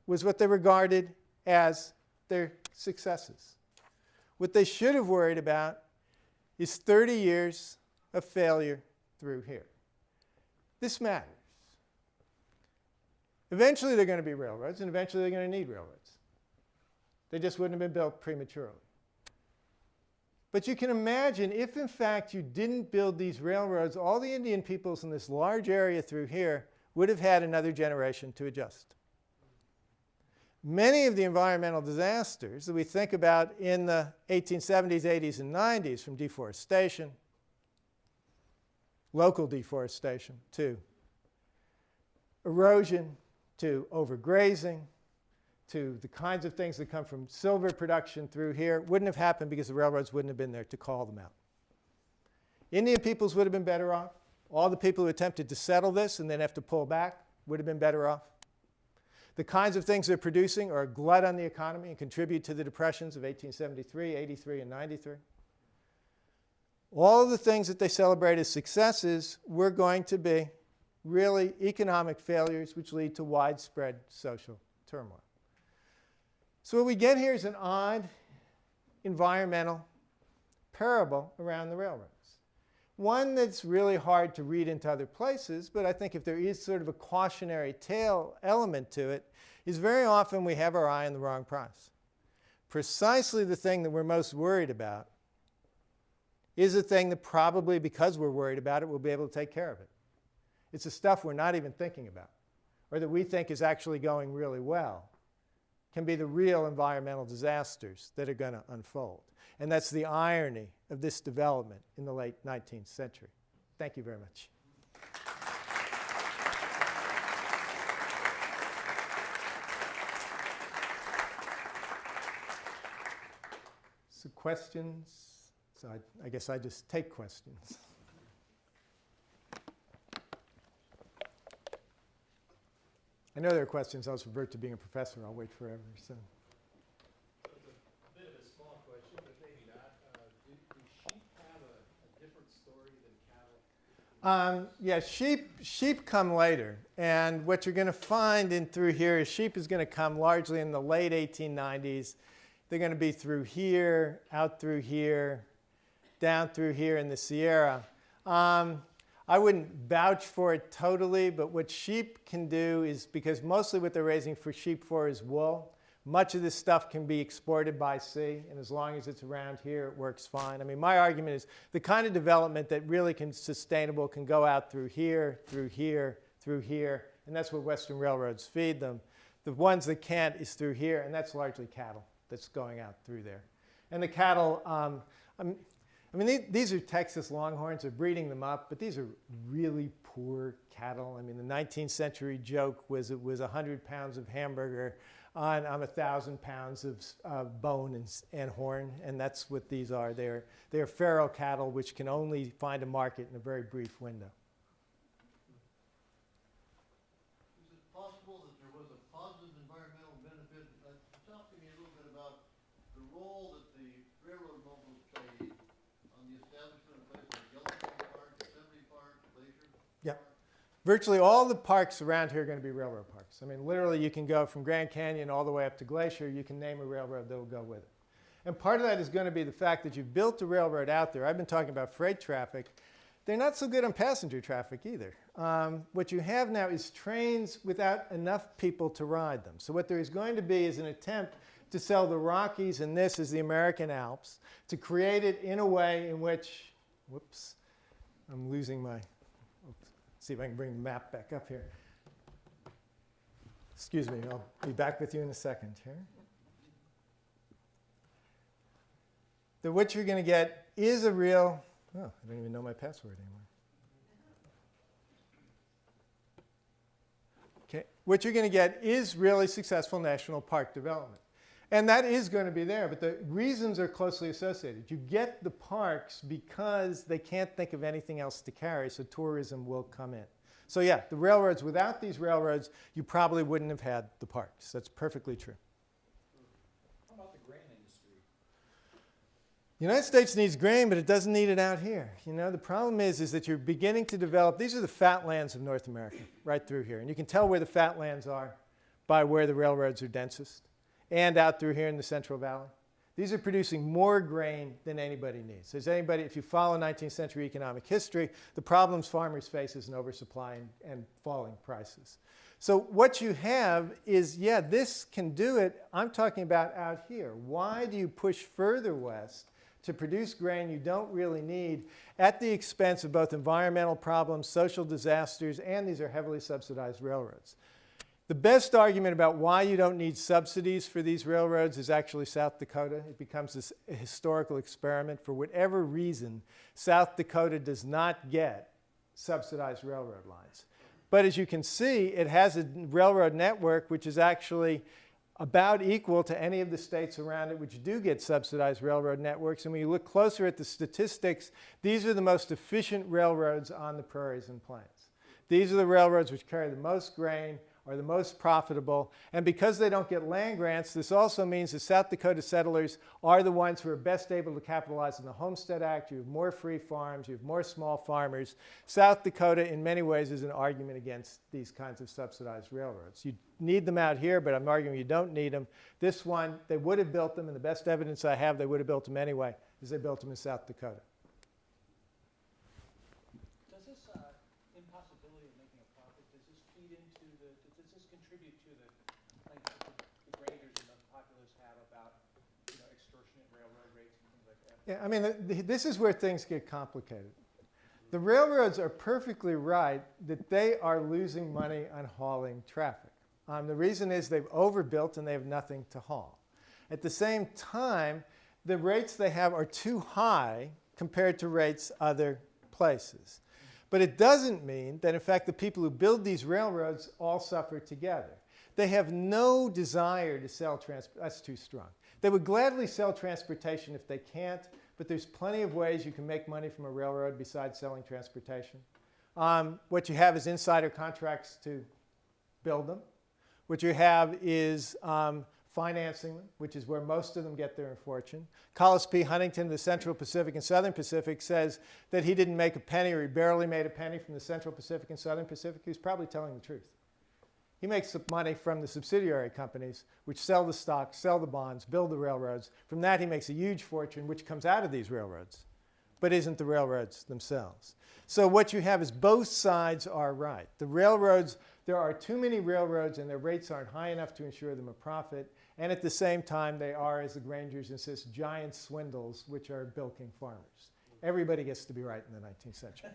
was what they regarded as their successes. What they should have worried about is 30 years of failure through here. This matters. Eventually they're going to be railroads, and eventually they're going to need railroads. They just wouldn't have been built prematurely. But you can imagine if, in fact, you didn't build these railroads, all the Indian peoples in this large area through here would have had another generation to adjust. Many of the environmental disasters that we think about in the 1870s, 80s, and 90s, from deforestation, local deforestation, to erosion, to overgrazing, to the kinds of things that come from silver production through here, wouldn't have happened because the railroads wouldn't have been there to call them out. Indian peoples would have been better off. All the people who attempted to settle this and then have to pull back would have been better off. The kinds of things they're producing are a glut on the economy and contribute to the depressions of 1873, 83, and 93. All of the things that they celebrate as successes were going to be really economic failures which lead to widespread social turmoil. So what we get here is an odd environmental parable around the railroads. One that's really hard to read into other places, but I think if there is sort of a cautionary tale element to it, is very often we have our eye on the wrong price. Precisely the thing that we're most worried about is the thing that probably, because we're worried about it, we'll be able to take care of it. It's the stuff we're not even thinking about, or that we think is actually going really well, can be the real environmental disasters that are going to unfold. And that's the irony of this development in the late 19th century. Thank you very much. So questions? So I guess I just take questions. I know there are questions. I'll just revert to being a professor. I'll wait forever. So. It's a bit of a small question, but maybe not. Do sheep have a different story than cattle? Yeah, sheep come later. And what you're going to find in through here is sheep is going to come largely in the late 1890s. They're going to be through here, out through here, down through here in the Sierra. I wouldn't vouch for it totally, but what sheep can do is, because mostly what they're raising for sheep for is wool, much of this stuff can be exported by sea, and as long as it's around here, it works fine. I mean, my argument is the kind of development that really can sustainable can go out through here, through here, through here, and that's what Western railroads feed them. The ones that can't is through here, and that's largely cattle that's going out through there. And the cattle, I mean, these are Texas Longhorns. They're breeding them up, but these are really poor cattle. I mean, the 19th century joke was it was 100 pounds of hamburger on 1,000 pounds of bone and horn, and that's what these are. They're feral cattle which can only find a market in a very brief window. Is it possible that there was a positive environmental benefit? Talk to me a little bit about the role that the railroad moguls played on the establishment of places like Yellowstone Park, Assembly Park, Glacier Yeah. Park. Virtually all the parks around here are going to be railroad parks. I mean, literally, you can go from Grand Canyon all the way up to Glacier. You can name a railroad that will go with it. And part of that is going to be the fact that you've built a railroad out there. I've been talking about freight traffic. They're not so good on passenger traffic either. What you have now is trains without enough people to ride them. So what there is going to be is an attempt to sell the Rockies, and this is the American Alps, to create it in a way in which, whoops, I'm losing my, see if I can bring the map back up here. Excuse me, I'll be back with you in a second here. That what you're going to get is a real, oh, I don't even know my password anymore. Okay, what you're going to get is really successful national park development. And that is going to be there, but the reasons are closely associated. You get the parks because they can't think of anything else to carry, so tourism will come in. So yeah, the railroads, without these railroads, you probably wouldn't have had the parks. That's perfectly true. How about the grain industry? The United States needs grain, but it doesn't need it out here. You know, the problem is that you're beginning to develop, these are the fat lands of North America, right through here. And you can tell where the fat lands are by where the railroads are densest, and out through here in the Central Valley. These are producing more grain than anybody needs. As anybody, if you follow 19th century economic history, the problems farmers face is an oversupply and falling prices. So what you have is, yeah, this can do it. I'm talking about out here. Why do you push further west to produce grain you don't really need at the expense of both environmental problems, social disasters, and these are heavily subsidized railroads? The best argument about why you don't need subsidies for these railroads is actually South Dakota. It becomes this historical experiment. For whatever reason, South Dakota does not get subsidized railroad lines. But as you can see, it has a railroad network which is actually about equal to any of the states around it which do get subsidized railroad networks. And when you look closer at the statistics, these are the most efficient railroads on the prairies and plains. These are the railroads which carry the most grain, are the most profitable, and because they don't get land grants, this also means that South Dakota settlers are the ones who are best able to capitalize on the Homestead Act. You have more free farms, you have more small farmers. South Dakota, in many ways, is an argument against these kinds of subsidized railroads. You need them out here, but I'm arguing you don't need them. This one, they would have built them, and the best evidence I have they would have built them anyway, is they built them in South Dakota. Yeah, I mean, this is where things get complicated. The railroads are perfectly right that they are losing money on hauling traffic. The reason is they've overbuilt and they have nothing to haul. At the same time, the rates they have are too high compared to rates other places. But it doesn't mean that, in fact, the people who build these railroads all suffer together. They have no desire to sell transport. That's too strong. They would gladly sell transportation if they can't, but there's plenty of ways you can make money from a railroad besides selling transportation. What you have is insider contracts to build them. What you have is financing them, which is where most of them get their fortune. Collis P. Huntington of the Central Pacific and Southern Pacific says that he didn't make a penny, or he barely made a penny from the Central Pacific and Southern Pacific. He's probably telling the truth. He makes the money from the subsidiary companies, which sell the stock, sell the bonds, build the railroads. From that, he makes a huge fortune, which comes out of these railroads, but isn't the railroads themselves. So what you have is both sides are right. The railroads, there are too many railroads, and their rates aren't high enough to ensure them a profit. And at the same time, they are, as the Grangers insist, giant swindles, which are bilking farmers. Everybody gets to be right in the 19th century.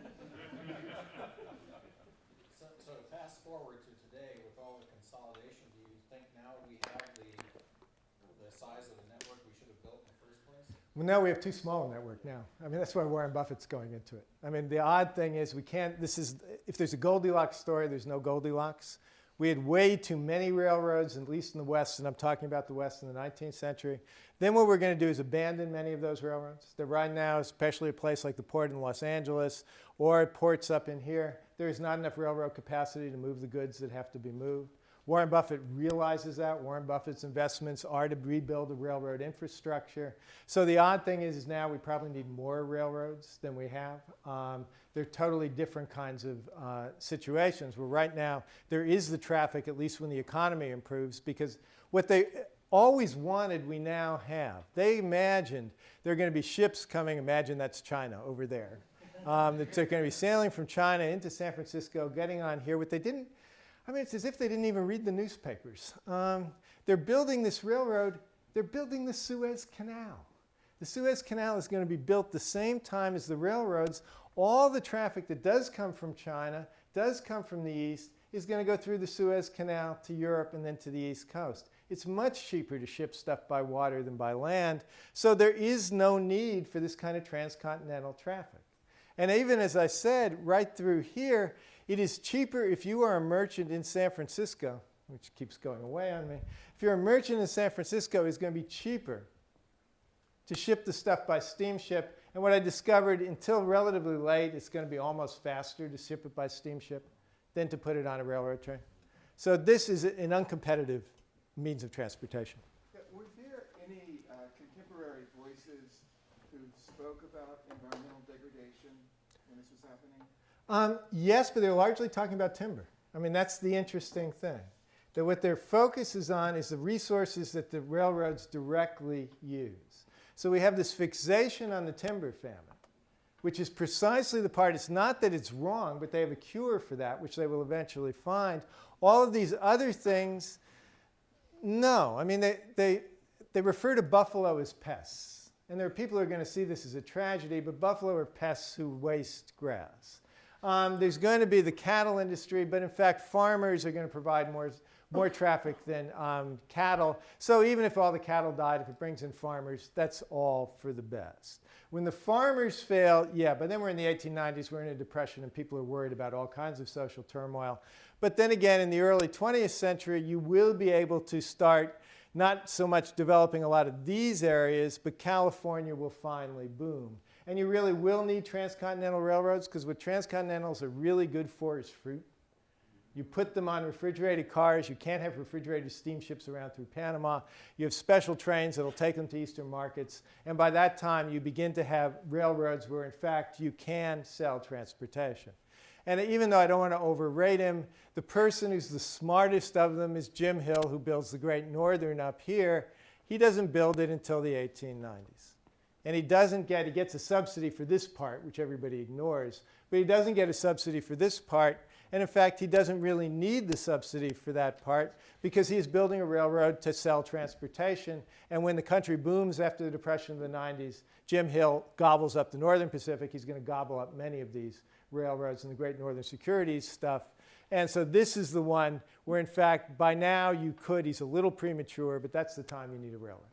So to fast forward to today, with all the consolidation, do you think now we have the size of the network we should have built in the first place? Well, now we have too small a network now. I mean, that's why Warren Buffett's going into it. I mean, the odd thing is we can't, if there's a Goldilocks story, there's no Goldilocks. We had way too many railroads, at least in the West, and I'm talking about the West in the 19th century. Then what we're going to do is abandon many of those railroads. They're right now, especially a place like the port in Los Angeles or ports up in here, there is not enough railroad capacity to move the goods that have to be moved. Warren Buffett realizes that. Warren Buffett's investments are to rebuild the railroad infrastructure. So the odd thing is now we probably need more railroads than we have. They're totally different kinds of situations where right now there is the traffic, at least when the economy improves, because what they always wanted we now have. They imagined there are going to be ships coming. Imagine that's China over there. That they're going to be sailing from China into San Francisco, getting on here. What they didn't, I mean, it's as if they didn't even read the newspapers. They're building this railroad. They're building the Suez Canal. The Suez Canal is going to be built the same time as the railroads. All the traffic that does come from China, does come from the east, is going to go through the Suez Canal to Europe and then to the East Coast. It's much cheaper to ship stuff by water than by land. So there is no need for this kind of transcontinental traffic. And even as I said, right through here, it is cheaper if you are a merchant in San Francisco, which keeps going away on me. If you're a merchant in San Francisco, it's going to be cheaper to ship the stuff by steamship. And what I discovered, until relatively late, it's going to be almost faster to ship it by steamship than to put it on a railroad train. So this is an uncompetitive means of transportation. Yeah, were there any contemporary voices who spoke about environmental degradation when this was happening? Yes, but they're largely talking about timber. I mean, that's the interesting thing. That what their focus is on is the resources that the railroads directly use. So we have this fixation on the timber famine, which is precisely the part, it's not that it's wrong, but they have a cure for that, which they will eventually find. All of these other things, no. I mean, they refer to buffalo as pests. And there are people who are going to see this as a tragedy, but buffalo are pests who waste grass. There's going to be the cattle industry, but in fact, farmers are going to provide more traffic than cattle. So even if all the cattle died, if it brings in farmers, that's all for the best. When the farmers fail, yeah, but then we're in the 1890s, we're in a depression, and people are worried about all kinds of social turmoil. But then again, in the early 20th century, you will be able to start not so much developing a lot of these areas, but California will finally boom. And you really will need transcontinental railroads, because what transcontinentals are really good for is fruit. You put them on refrigerated cars. You can't have refrigerated steamships around through Panama. You have special trains that will take them to eastern markets. And by that time, you begin to have railroads where, in fact, you can sell transportation. And even though I don't want to overrate him, the person who's the smartest of them is Jim Hill, who builds the Great Northern up here. He doesn't build it until the 1890s. And he gets a subsidy for this part, which everybody ignores. But he doesn't get a subsidy for this part And in fact, he doesn't really need the subsidy for that part because he is building a railroad to sell transportation. And when the country booms after the Depression of the 90s, Jim Hill gobbles up the Northern Pacific. He's going to gobble up many of these railroads and the Great Northern Securities stuff. And so this is the one where, in fact, by now you could, he's a little premature, but that's the time you need a railroad.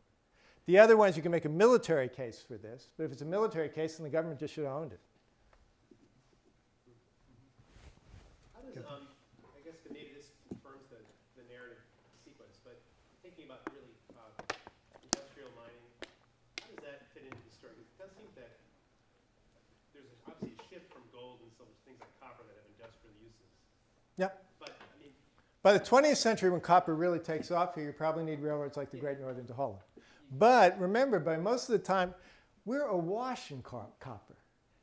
The other ones, you can make a military case for this, but if it's a military case, then the government just should have owned it. How does, I guess that maybe this confirms the narrative sequence, but thinking about really industrial mining, how does that fit into the story? It does seem that there's obviously a shift from gold and some things like copper that have industrial uses. Yep. But, I mean, By the 20th century, when copper really takes off here, you probably need railroads like the Great Northern to haul it. But remember, by most of the time, we're awash in copper.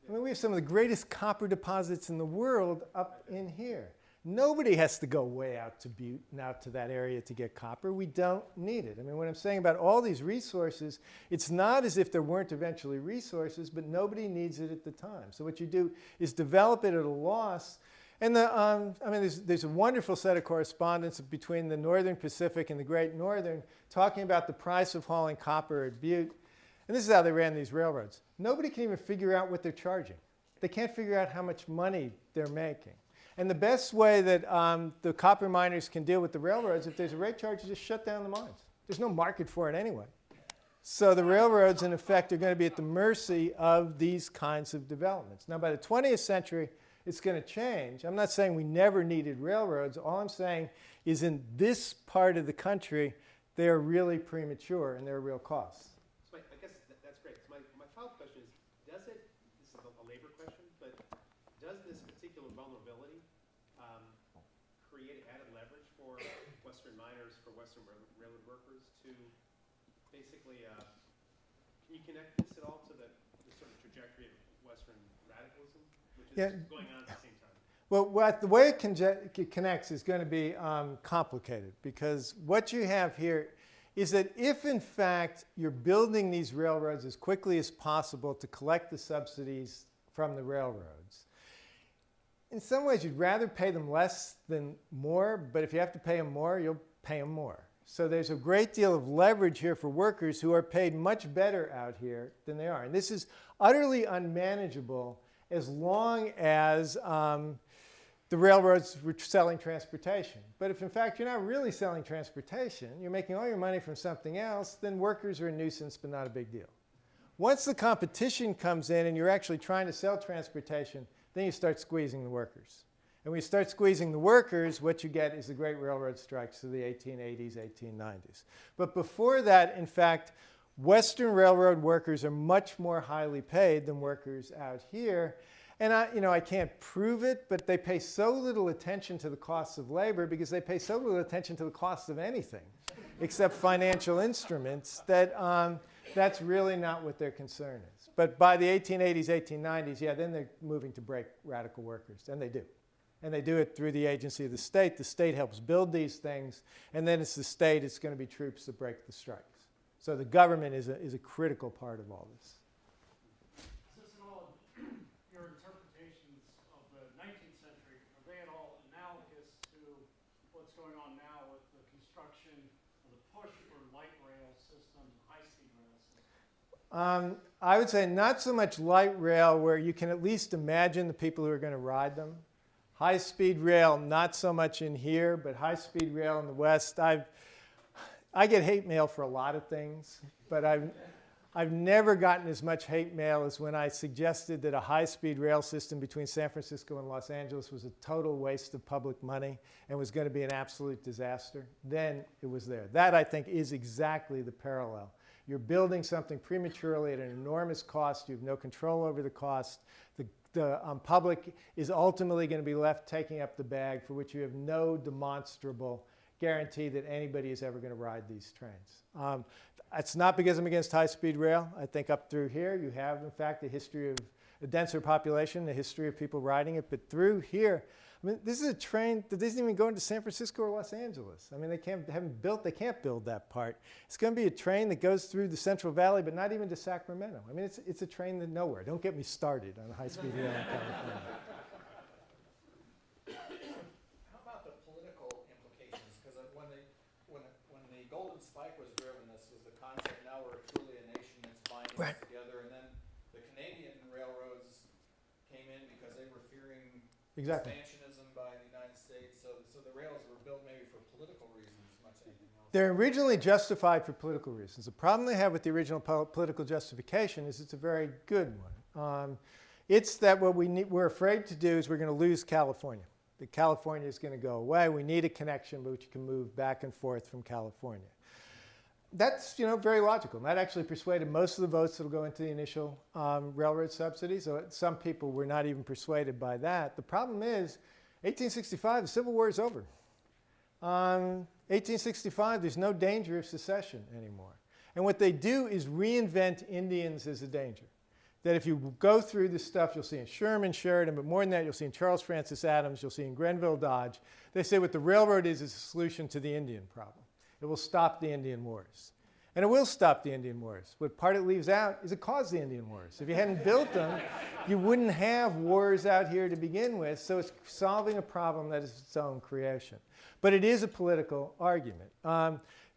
I mean, we have some of the greatest copper deposits in the world up in here. Nobody has to go way out to Butte and out to that area to get copper. We don't need it. I mean, what I'm saying about all these resources, it's not as if there weren't eventually resources, but nobody needs it at the time. So what you do is develop it at a loss. And there's a wonderful set of correspondence between the Northern Pacific and the Great Northern talking about the price of hauling copper at Butte. And this is how they ran these railroads. Nobody can even figure out what they're charging. They can't figure out how much money they're making. And the best way that the copper miners can deal with the railroads, if there's a rate charge, you just shut down the mines. There's no market for it anyway. So the railroads, in effect, are going to be at the mercy of these kinds of developments. Now, by the 20th century, it's going to change. I'm not saying we never needed railroads. All I'm saying is in this part of the country, they are really premature and they're real costs. so I guess that's great. So my follow-up question is, this is a labor question, but does this particular vulnerability create added leverage for Western miners, for Western railroad workers to basically, can you connect this at all to the sort of trajectory of Western radicalism, which is going on at the same time? Well, the way it connects is going to be complicated because what you have here is that if, in fact, you're building these railroads as quickly as possible to collect the subsidies from the railroads, in some ways you'd rather pay them less than more, but if you have to pay them more, you'll pay them more. So there's a great deal of leverage here for workers who are paid much better out here than they are. And this is utterly unmanageable as long as the railroads were selling transportation. But if, in fact, you're not really selling transportation, you're making all your money from something else, then workers are a nuisance but not a big deal. Once the competition comes in and you're actually trying to sell transportation, then you start squeezing the workers. And when you start squeezing the workers, what you get is the great railroad strikes of the 1880s, 1890s. But before that, in fact, Western railroad workers are much more highly paid than workers out here. And I can't prove it, but they pay so little attention to the costs of labor because they pay so little attention to the cost of anything except financial instruments that that's really not what their concern is. But by the 1880s, 1890s, yeah, then they're moving to break radical workers, and they do. And they do it through the agency of the state. The state helps build these things, and then it's the state, it's going to be troops that break the strikes. So the government is a critical part of all this. Is this at all, your interpretations of the 19th century, are they at all analogous to what's going on now with the construction of the push for light rail systems, high-speed rail systems? I would say not so much light rail where you can at least imagine the people who are going to ride them. High-speed rail, not so much in here, but high-speed rail in the West. I get hate mail for a lot of things, but I've never gotten as much hate mail as when I suggested that a high-speed rail system between San Francisco and Los Angeles was a total waste of public money and was going to be an absolute disaster. Then it was there. That, I think, is exactly the parallel. You're building something prematurely at an enormous cost. You have no control over the cost. The public is ultimately going to be left taking up the bag for which you have no demonstrable guarantee that anybody is ever going to ride these trains. It's not because I'm against high-speed rail. I think up through here you have, in fact, a history of a denser population, a history of people riding it. But through here, I mean, this is a train that doesn't even go into San Francisco or Los Angeles. I mean, they can't build that part. It's going to be a train that goes through the Central Valley, but not even to Sacramento. I mean, it's a train to nowhere. Don't get me started on high-speed rail in California. railroads together, and then the Canadian railroads came in because they were fearing Exactly. expansionism by the United States. So the rails were built maybe for political reasons as much as anything else. They're originally justified for political reasons. The problem they have with the original political justification is it's a very good one. It's that what we're afraid to do is we're going to lose California. That California is going to go away. We need a connection by which you can move back and forth from California. That's very logical. And that actually persuaded most of the votes that will go into the initial railroad subsidies. So some people were not even persuaded by that. The problem is, 1865, the Civil War is over. 1865, there's no danger of secession anymore. And what they do is reinvent Indians as a danger. That if you go through this stuff, you'll see in Sherman, Sheridan, but more than that, you'll see in Charles Francis Adams, you'll see in Grenville Dodge. They say what the railroad is a solution to the Indian problem. It will stop the Indian Wars. And it will stop the Indian Wars. What part it leaves out is it caused the Indian Wars. If you hadn't built them, you wouldn't have wars out here to begin with. So it's solving a problem that is its own creation. But it is a political argument.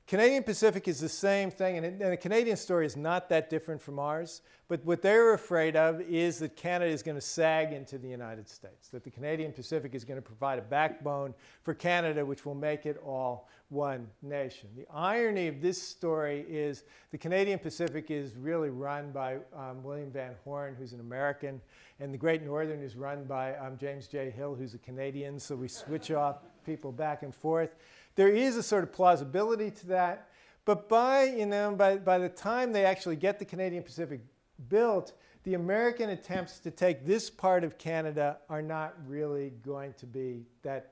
Canadian Pacific is the same thing, and the Canadian story is not that different from ours. But what they're afraid of is that Canada is going to sag into the United States, that the Canadian Pacific is going to provide a backbone for Canada, which will make it all one nation. The irony of this story is the Canadian Pacific is really run by William Van Horn, who's an American, and the Great Northern is run by James J. Hill, who's a Canadian, so we switch off people back and forth. There is a sort of plausibility to that, but by the time they actually get the Canadian Pacific built, the American attempts to take this part of Canada are not really going to be that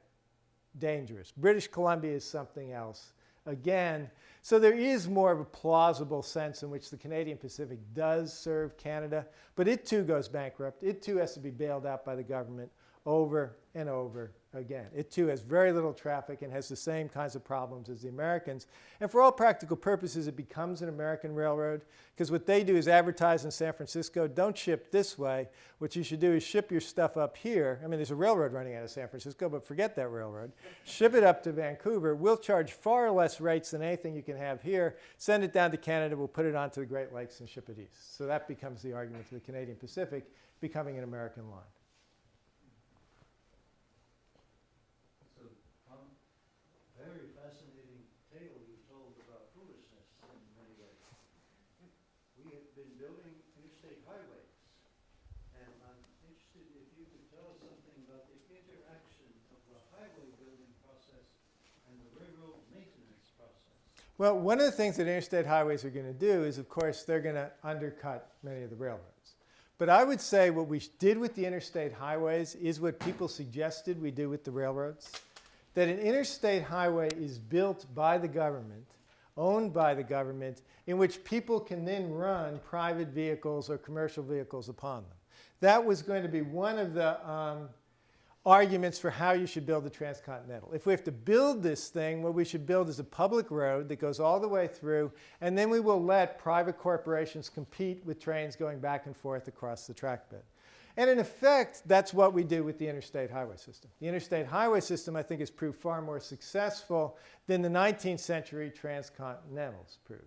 dangerous. British Columbia is something else again. So there is more of a plausible sense in which the Canadian Pacific does serve Canada, but it too goes bankrupt. It too has to be bailed out by the government over and over again. It too has very little traffic and has the same kinds of problems as the Americans. And for all practical purposes, it becomes an American railroad because what they do is advertise in San Francisco, don't ship this way. What you should do is ship your stuff up here. I mean, there's a railroad running out of San Francisco, but forget that railroad. Ship it up to Vancouver. We'll charge far less rates than anything you can have here. Send it down to Canada. We'll put it onto the Great Lakes and ship it east. So that becomes the argument for the Canadian Pacific becoming an American line. Very fascinating tale you told about foolishness in many ways. We have been building interstate highways, and I'm interested if you could tell us something about the interaction of the highway building process and the railroad maintenance process. Well, one of the things that interstate highways are going to do is, of course, they're going to undercut many of the railroads. But I would say what we did with the interstate highways is what people suggested we do with the railroads. That an interstate highway is built by the government, owned by the government, in which people can then run private vehicles or commercial vehicles upon them. That was going to be one of the arguments for how you should build the Transcontinental. If we have to build this thing, what we should build is a public road that goes all the way through, and then we will let private corporations compete with trains going back and forth across the track bed. And in effect, that's what we do with the interstate highway system. The interstate highway system, I think, has proved far more successful than the 19th century transcontinentals proved.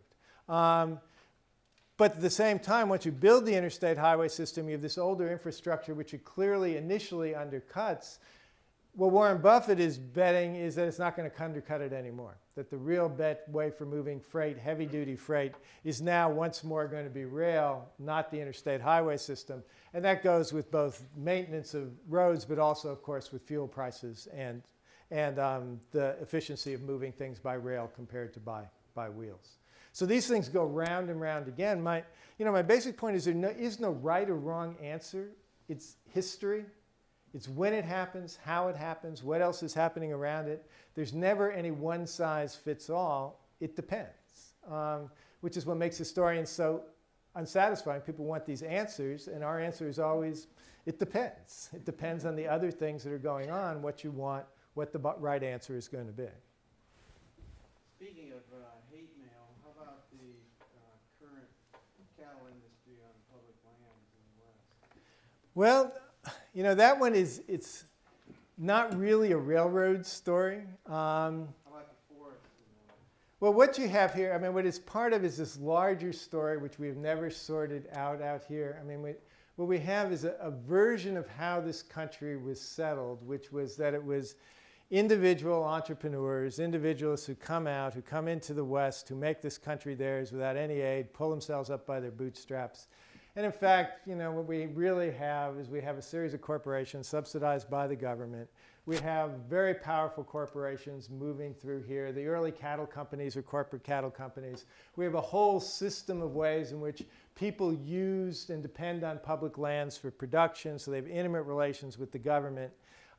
But at the same time, once you build the interstate highway system, you have this older infrastructure which it clearly initially undercuts. What Warren Buffett is betting is that it's not going to undercut it anymore. That the real way for moving freight, heavy-duty freight, is now once more going to be rail, not the interstate highway system. And that goes with both maintenance of roads, but also, of course, with fuel prices and the efficiency of moving things by rail compared to by wheels. So these things go round and round again. My basic point is there is no right or wrong answer. It's history. It's when it happens, how it happens, what else is happening around it. There's never any one size fits all. It depends, which is what makes historians so unsatisfying. People want these answers, and our answer is always, it depends. It depends on the other things that are going on, what you want, what the right answer is going to be. Speaking of hate mail, how about the current cattle industry on public lands in the West? Well, that one it's not really a railroad story. How about the forests in the West? Well, what you have here, I mean, what is part of is this larger story, which we have never sorted out here. I mean, what we have is a version of how this country was settled, which was that it was individual entrepreneurs, individuals who come into the West, who make this country theirs without any aid, pull themselves up by their bootstraps. And in fact, you know, what we really have is we have a series of corporations subsidized by the government. We have very powerful corporations moving through here. The early cattle companies are corporate cattle companies. We have a whole system of ways in which people use and depend on public lands for production, so they have intimate relations with the government.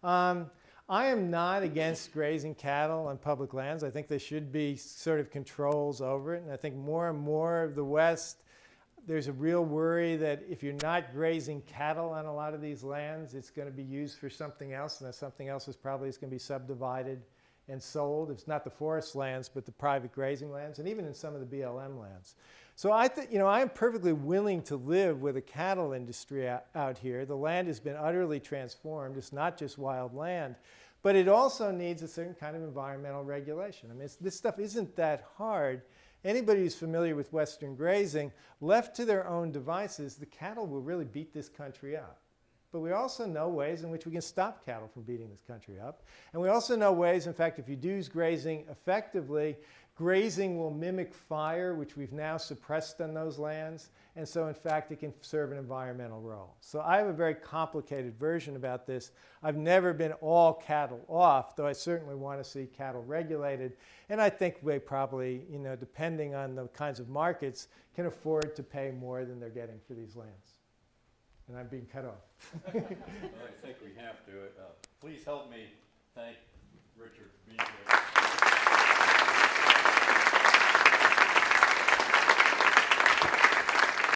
I am not against grazing cattle on public lands. I think there should be sort of controls over it. And I think more and more of the West, there's a real worry that if you're not grazing cattle on a lot of these lands, it's going to be used for something else. And that something else is probably going to be subdivided and sold. It's not the forest lands, but the private grazing lands, and even in some of the BLM lands. So I think, you know, I am perfectly willing to live with a cattle industry out here. The land has been utterly transformed. It's not just wild land, but it also needs a certain kind of environmental regulation. I mean, this stuff isn't that hard. Anybody who's familiar with Western grazing, left to their own devices, the cattle will really beat this country up. But we also know ways in which we can stop cattle from beating this country up. And we also know ways, in fact, if you do grazing effectively, grazing will mimic fire, which we've now suppressed on those lands. And so, in fact, it can serve an environmental role. So I have a very complicated version about this. I've never been all cattle off, though I certainly want to see cattle regulated. And I think they probably, you know, depending on the kinds of markets, can afford to pay more than they're getting for these lands. And I'm being cut off. Well, I think we have to. Please help me thank Richard for being here.